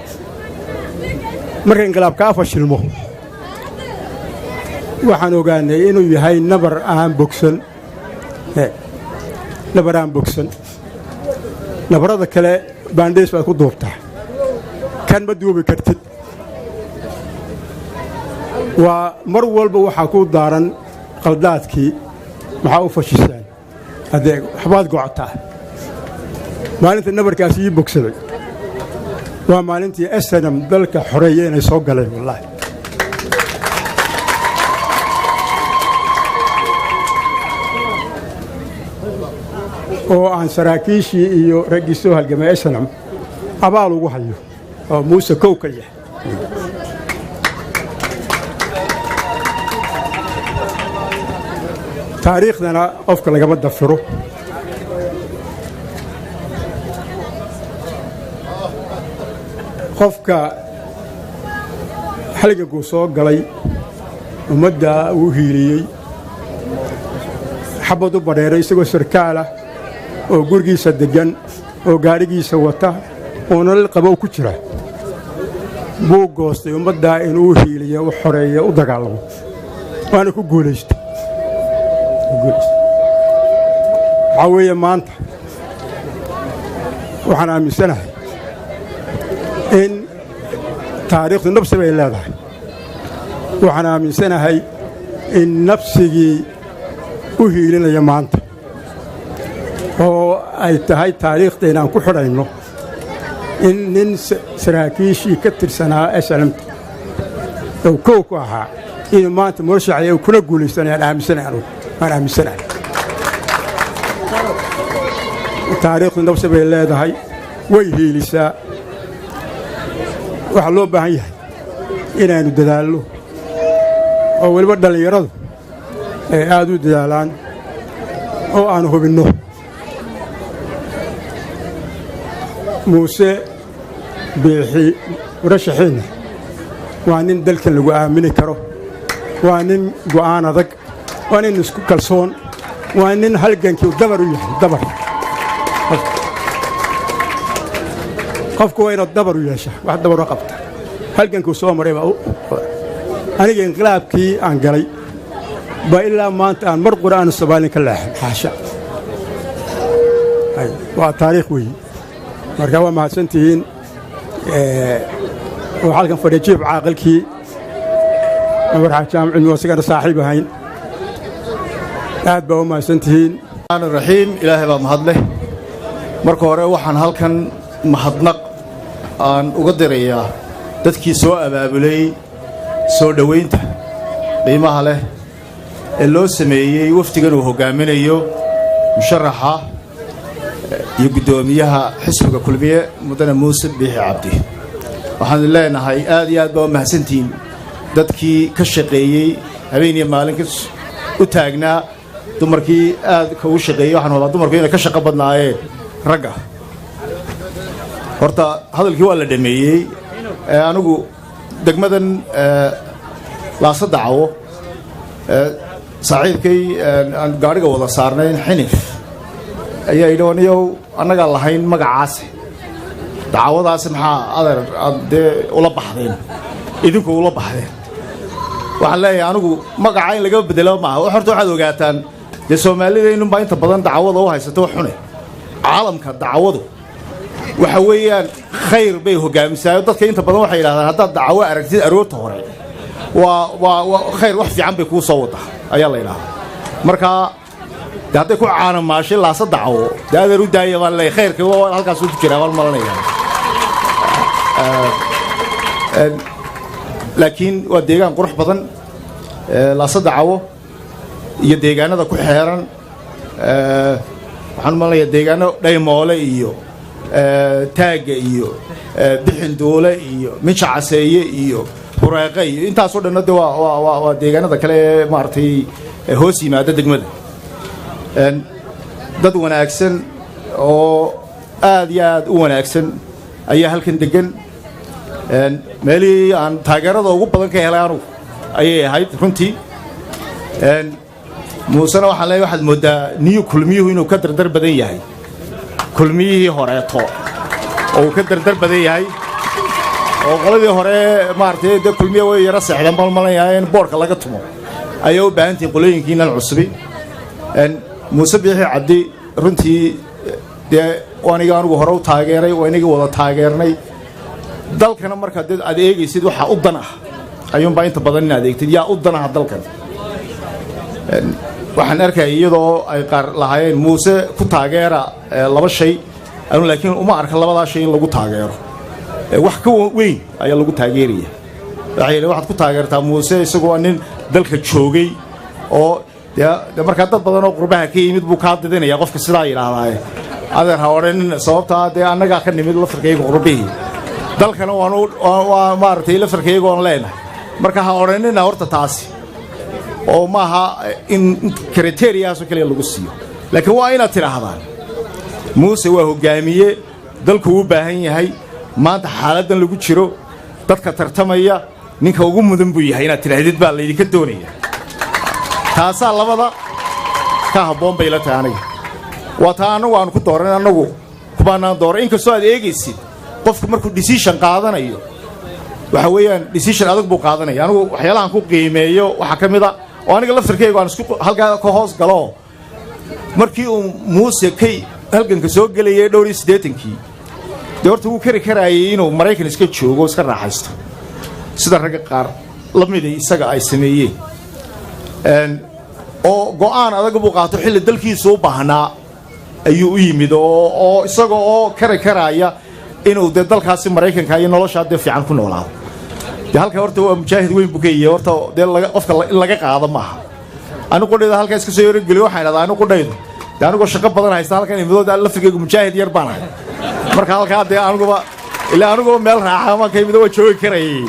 marka inqilaab kaa fashilmo waxaan ogaanay inuu yahay nabar aan bogsan nabarada kale baandheys baad ku duubtaa kan ma duubi kartid waa mar walba waxaa ku daaran qaldaadkii maxaa u fashisaan haddee waxbaad gocotaa maalinta nabarkaasi ii bogsaday waa maalintii snm dalka xoreeye inay soo galeen wallaahi oo aan saraakiishii iyo raggii soo halgamay snm abaal ugu hayo oo muuse kow ka yahay taariikhdana qofka lagama dafiro qofka halgankuu soo galay ummadda uu hiiliyey xabad u badheeray isagoo sarkaalah oo gurigiisa deggan oo gaadhigiisa wata oo nolol qabow ku jira buu goostay ummaddaa inuu hiiliyo u xoreeyo u dagaalamo waana ku guulaystay waxaa weeye maanta waxaan aaminsanahay in taariikhdu nabsi bay leedahay waxaan aaminsanahay in nabsigii u hiilinaya maanta oo ay tahay taariikhda inaan ku xidhayno in nin saraakiishii ka tirsanaa SLMta oo kow ku ahaa inuu maanta murashaxaya kuna guulaysanayaan aaminsanahay taariikhdu nabsi bay leedahay way hiilisaa waxaa loo baahan yahay inaannu dadaallo oo weliba dhallinyaradu ay aad u dadaalaan oo aanu hubinno muuse biixi murashaxiinna waa nin dalkan lagu aamini karo waa nin go'aan adag waa nin isku kalsoon waa nin halgankii dabar u yahay dabar qofku waa inaad dabar u yeesha wax dabar u qabta halgankuu soo maray baa aniga inqilaabkii aan galay baa ilaa maanta aan mar qur'aan Soomaaliya ka leexin xaasha waa taariikh weyn marka waa mahadsantihiin وحالكم فريجيب عاقلكي ورحا جامع الموسيقى صاحب هين aad baa u mahadsantihiin raxiim ilaahay baa mahad leh marka hore waxaan halkan mahadnaq aan uga dirayaa dadkii soo abaabulay soo dhoweynta qiimaha leh ee loo sameeyey wafdigan uu hogaaminayo musharaxa iyo guddoomiyaha xisbiga kulmiye mudane muuse biixi cabdi waxaan leenahay aad iyo aad baa u mahadsantihiin dadkii ka shaqeeyey habeen iyo maalin u taagnaa dumarkii aad ka u shaqeeyey waxaan wadaa dumarku inay ka shaqo badnaayeen ragga horta hadalkii waa la dhameeyey anigu degmadan laasadacawo saaxiibkay aan gaadhiga wada saarnayn xinif ayaa yidhi aniyow annagaa lahayn magacaasi dacwadaasi maxaa adeer aad dee ula baxdeen idinku ula baxdeen waxaan leeyahay anigu magaca in laga bedelo maaha horta waxaad ogaataan dee soomaalideennunbaa inta badan dacwada u haysata wax xune caalamka dacwadu waxa weeyaan khayr bay hogaamisaayo dadka inta badan waxay yidhahdaan haddaad dacwo aragtid aroorta hore waa khayr wax fiican bay kuu soo wadaa ayaa la yidhahdaa marka de hadday ku caanamaashay laasa dacwo dee adeer u daaya baan leeyahay khayrka halkaas u jiraa baan malanaya laakiin waa deegaan qurux badan laasa dacawo iyo deegaanada ku xeeran waxaan malanayaa deegaano dhaymoole iyo taagga iyo bixin duule iyo minja caseeye iyo bureeqe iyo intaasoo dhanna de waa deegaanada kale ee maaragtay hoos yimaada degmada dad wanaagsan oo aad iyo aad u wanaagsan ayaa halkan degan meelihii aan taageerada ugu badan ka helay anugu ayay ahayd runtii muusena waxaan leeyahay waxaad mooddaa niyu kulmiyuhu inuu ka dardar badan yahay kulmiyihii horeeto oo uu ka dardar badan yahay oo qoladii hore maaragtay dee kulmiya way yaro seexdeen malmalanyahay in boodhka laga tumo ayay u baahan tihiin qolooyinkiinan cusubi muuse biixi cabdi runtii dee aniga anugu hore u taageeray waa inagii wada taageernay dalkana markaa dad aad eegaysid waxaa u dan ah ayuunbaa inta badan in adeegtid yaa u dan aha dalkan waxaan arkaya iyadoo ay qaar lahaayeen muuse ku taageera laba shay anu laakiin uma arka labadaa shay in lagu taageero wax ka weyn ayaa lagu taageeraya waxaad ku taageertaa muuse isagoo nin dalka joogay oo de markaa dad badan oo qurbaha ka yimid buu kaa didinaya qofka sidaa yidhaahdaaye adeer ha odhanin sababtaa dee annagaa ka nimid lafarkayga qurbihii dalkana waa maaragtay lafarkayga oon leenahay marka ha odhanina horta taasi oo maaha in kriteriyaaso kaliya lagu siiyo laakiin waa inaad tidhaahdaan muuse waa hoggaamiye dalku u baahan yahay maanta xaaladdan lagu jiro dadka tartamaya ninka ugu mudan buu yahay inaad tidhaahdid baa laydinka doonaya taasaa labada ka habboon bay la tahay aniga waa taa annagu aanu ku dooran annagu kubaanaan dooran inkastoo aad eegaysid qofku markuu decision qaadanayo waxa weeyaan decision adag buu qaadanaya anigu waxyaalahan ku qiimeeyo waxaa ka mid a oo aniga laftarkaygu aan isku halkaa ka hoos galo markii uu muuse kay halganka soo gelayay dhowr iyo siddeetankii dee horta wuu kari karaayay inuu maraykan iska joogo iska raaxaysto sida ragga qaar la miday isaga ay sameeyeen oo go'aan adag buu qaato xilli dalkiisu u baahnaa ayuu u yimid oo isaga oo kari karaaya inuu dee dalkaasi maraykanka iyo noloshaa dee fiican ku noolaado dee halka horta waa mujaahid weyn buu ka yahay horta dee qofka in laga qaado maaha anigu qudhayda halkaa iska soo yarogeliyo waxaan idhahdaa anigu qudhaydu dee anigoo shaqo badan haysta halkan imidood laftirkaygu mujaahid yar baan ahay marka halkaa dee aniguba ilaa aniguba meel raaxa ma ka imido waa joogi karayay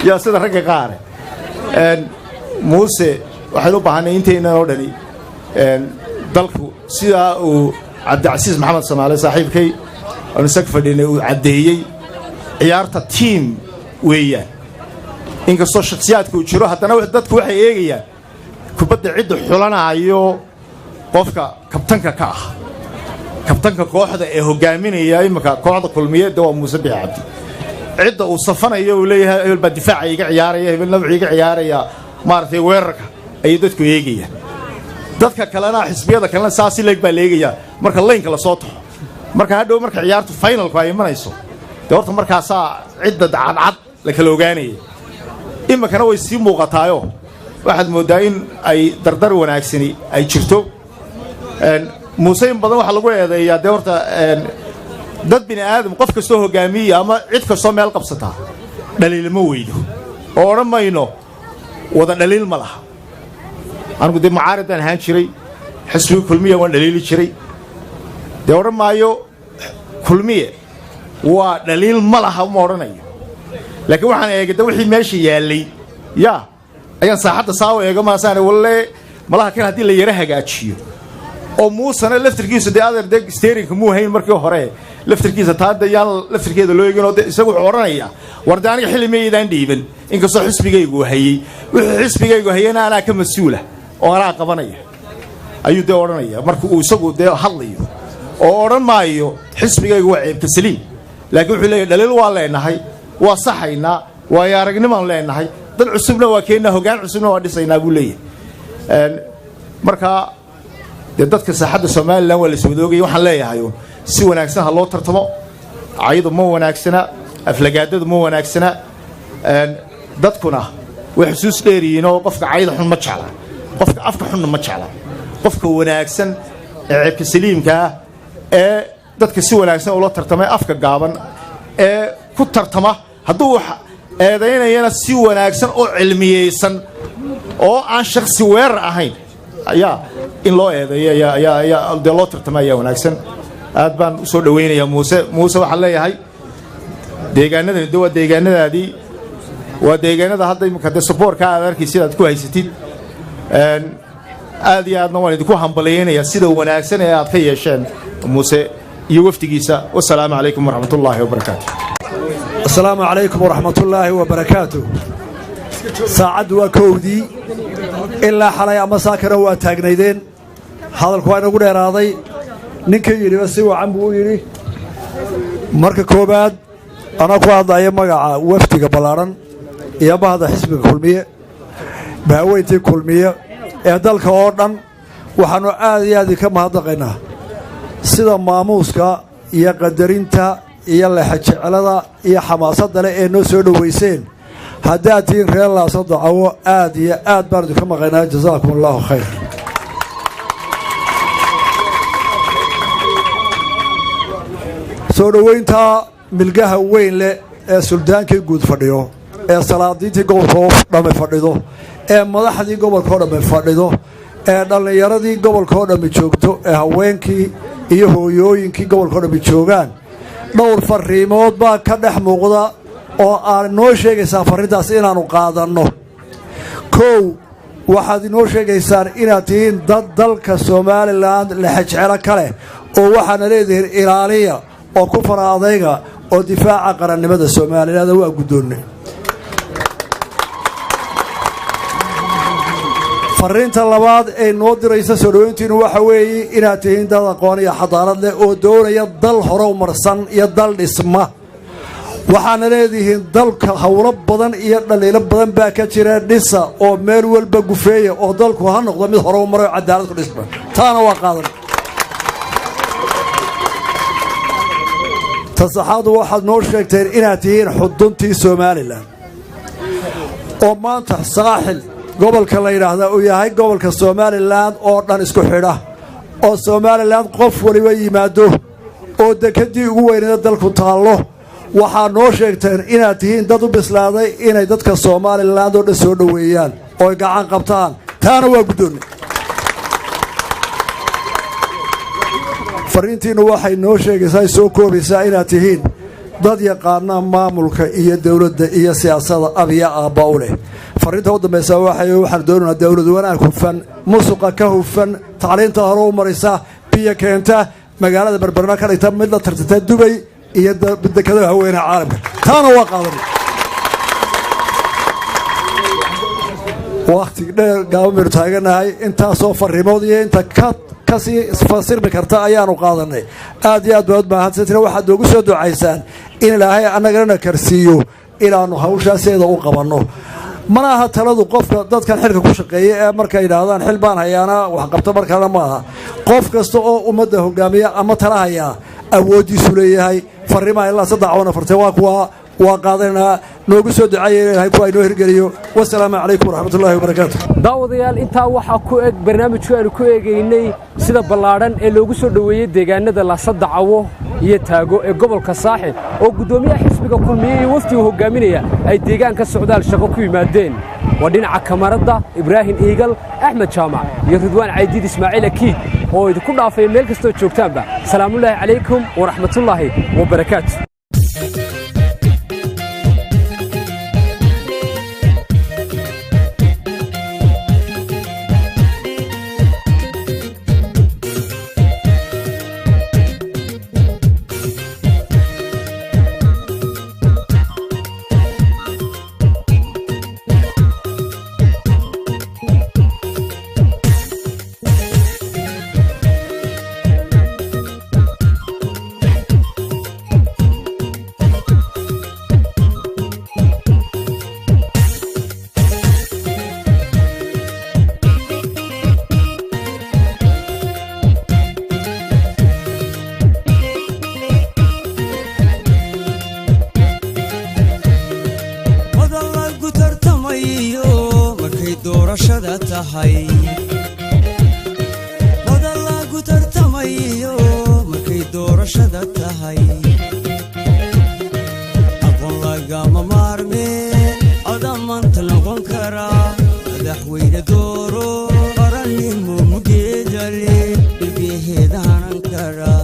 yaa sida ragga qaare muuse waxaynu u baahanay intaynan oo dhani dalku sidaa uu cabdicasiis maxamed samaale saaxiibkay aanu isag fadhinay uu caddeeyey ciyaarta tiim weeyaan inkastoo shakhsiyaadka uu jiro haddana dadku waxay eegayaan kubadda cidda xulanaayo qofka kabtanka ka ah kabtanka kooxda ee hoggaaminaya imminka kooxda kulmiyeedda waa muuse biixi cabdi cidda uu safanayo uu leeyahay hebel baa difaaca iga ciyaaraya hebel nawci iga ciyaaraya maaragtay weerarka ayay dadku eegayaan dadka kalena xisbiyada kalena saasi leeg baa la eegayaa marka laynka la soo taxo marka hadhow marka ciyaartu finalku ay imanayso dee horta markaasaa cidda cadcad la kala ogaanaya iminkana way sii muuqataayo waxaad mooddaa in ay dardar wanaagsani ay jirto muuse in badan waxaa lagu eedeeyaa dee horta dad bini aadam qof kastoo hoggaamiya ama cid kastoo meel qabsataa dhaliil ma weydo oo odhan mayno wada dhaliil ma laha anigu dee mucaarid baan ahaan jiray xisbiga kulmiya waan dhaliili jiray dee odhan maayo kulmiye waa dhaliil ma laha ma odhanayo laakiin waxaan eegay de wixii meesha yaallay yaa ayaan saaxadda saawo eega maasaane walle malaha kan haddii la yara hagaajiyo oo muusana laftirkiisu dee adeer dee steerinka muu hayn markii hore laftirkiisa taada yaan laftirkeeda loo eeginoo de isagu wuxuu odhanayaa war de aniga xilli maydaan dhiiban inkastoo xisbigaygu hayey wixii xisbigaygu hayana anaa ka mas-uula oo anaa qabanaya ayuu dee odhanaya marka uu isagu dee hadlayo oo odhan maayo xisbigaygu waa ceebka saliim laakiin wuxuu leeyahy dhaliil waa leenahay waa saxaynaa waayo aragnimaan leenahay dad cusubna waa keennaa hoggaan cusubna waa dhisaynaa buu leeyahay markaa dee dadka saaxadda somalilan waa la iswadoogaya waxaan leeyahay si wanaagsan ha loo tartamo cayadu ma wanaagsana aflagaadadu ma wanaagsana dadkuna way xusuus dheeriyiinoo qofka cayda xun ma jecla qofka afka xunna ma jecla qofka wanaagsan ee ceebka saliimkaa ee dadka si wanaagsan ula tartamay afka gaaban ee ku tartama hadduu wax eedaynayana si wanaagsan oo cilmiyeysan oo aan shakhsi weerar ahayn ayaa in loo eedeeyo ayaa dee loo tartama ayaa wanaagsan aad baan u soo dhowaynayaa muuse waxaan leeyahay deegaanadani de waa deegaanadaadii waa deegaanada hadda imika dee saboorka aad arkaysid aad ku haysatid aad iyo aadna waan idinku hambaliyaynayaa sida wanaagsan ee aad ka yeesheen muuse iyo wafdigiisa wasalaamu calaykum waraxmatullaahi wabarakaatu السلام عليكم ورحمة الله وبركاته ساعد وكودي إلا حلايا مساكرة واتاقنيدين هذا الكوان أقول راضي ننكي يري بس هو عم بويري مركا كوباد أنا كواد ضايا مقع وفتي قبلارن يا هذا حسب كلمية بهويتي كلمية إعدالك أوردن وحنو آذي كما هذا غينا سيدا ماموسكا يا قدرينتا iyo leexajeclada iyo xamaasadda leh ee noo soo dhowayseen haddaad tihiin reer laasada cawo aad iyo aad baan idinka maqaynaa jazaakum allahu khayr soo dhowayntaa milgaha weyn leh ee suldaankii guud fadhiyo ee salaadiintii gobolkao dhammi fadhido ee madaxdii gobolkao dhammi fadhido ee dhallinyaradii gobolkao dhammi joogto ee haweenkii iyo hooyooyinkii gobolkao dhammi joogaan dhowr fariimood baa ka dhex muuqda oo aad inoo sheegaysaa farrintaas inaannu qaadanno kow waxaad inoo sheegaysaan inaad tihiin dad dalka somalilan lexajecelo ka leh oo waxaana leedihiin ilaaliya oo ku fara adayga oo difaaca qarannimada somalilan waa guddoonnay farriinta labaad ee noo diraysa soo dhowayntiinu waxa weeye inaad tihiin dad aqoon iyo xadaarad leh oo doonaya dal horow marsan iyo dal dhisma waxaana leedihiin dalka howlo badan iyo dhaliilo badan baa ka jira dhisa oo meel walba gufeeya oo dalku ha noqdo mid horow maray oo cadaalad ku dhisma taana waa qaadan tasaxaadu waxaad noo sheegteen inaad tihiin xuduntii somalilan oo maanta saaxil gobolka la yidhaahdaa uu yahay gobolka somalilan oo dhan isku xidha oo somalilan qof waliba yimaado oo dekedii ugu weynada dalku taallo waxaad noo sheegteen inaad tihiin dad u bislaaday inay dadka somalilan oo dhan soo dhoweeyaan ooy gacan qabtaan taana waa guddoonnay farriintiinnu waxay noo sheegaysaa ay soo koobaysaa inaad tihiin dad yaqaana maamulka iyo dowladda iyo siyaasadda abiya aabba u leh farriinta u dambaysa waxaan doonaynaa dowlad wanaag hufan musuqa ka hufan tacliinta hore u marisa biyo keenta magaalada berberna ka dhigta mid la tartata dubay iyo dekadaha haweenaha caalamka taana waa qaadanay wakhti dheer gaabamaynu taaganahay intaasoo farriimood iyo inta kasii fasirmi karta ayaanu qaadanay aad iyo aad baad mahadsantiin waxaad noogu soo ducaysaan in ilaahay annagana karsiiyo inaannu hawshaaseeda u qabanno mana aha taladu qofka dadkan xilka ku shaqeeya ee markay yidhaahdaan xil baan hayaana wax qabto markaana ma aha qof kasta oo ummadda hogaamiya ama tala hayaa awooddiisu leeyahay farrimaha ilaa 3 cawana fartay waa kuwa waa qaadanaa noogu soo duceeyay ilaahay kuwa inoo hirgeliyo wassalaamu calaykum waraxmatullaahi wabarakaatu daawadayaal intaa waxaa ku eg barnaamijku aanu ku eegaynay sida ballaadhan ee loogu soo dhoweeyey deegaanada laasada cawo iyo taago ee gobolka saaxil oo guddoomiyaha xisbiga kulmiye iyo wafdi uu hogaaminaya ay deegaanka socdaal shaqo ku yimaadeen waa dhinaca kamaradda ibraahim iigal axmed jaamac iyo ridwaan caydiid ismaaciil akiid oo idinku dhaafay meel kastoo joogtaanba salaamullaahi calaykum waraxmatullaahi wabarakaatu wadalagu tartamayo markay doorashada tahay aqoon lagama maarmeen adamanta noqon karaa madaxweyne dooro qarannimo mugeedale dhibyaheeda hanan karaa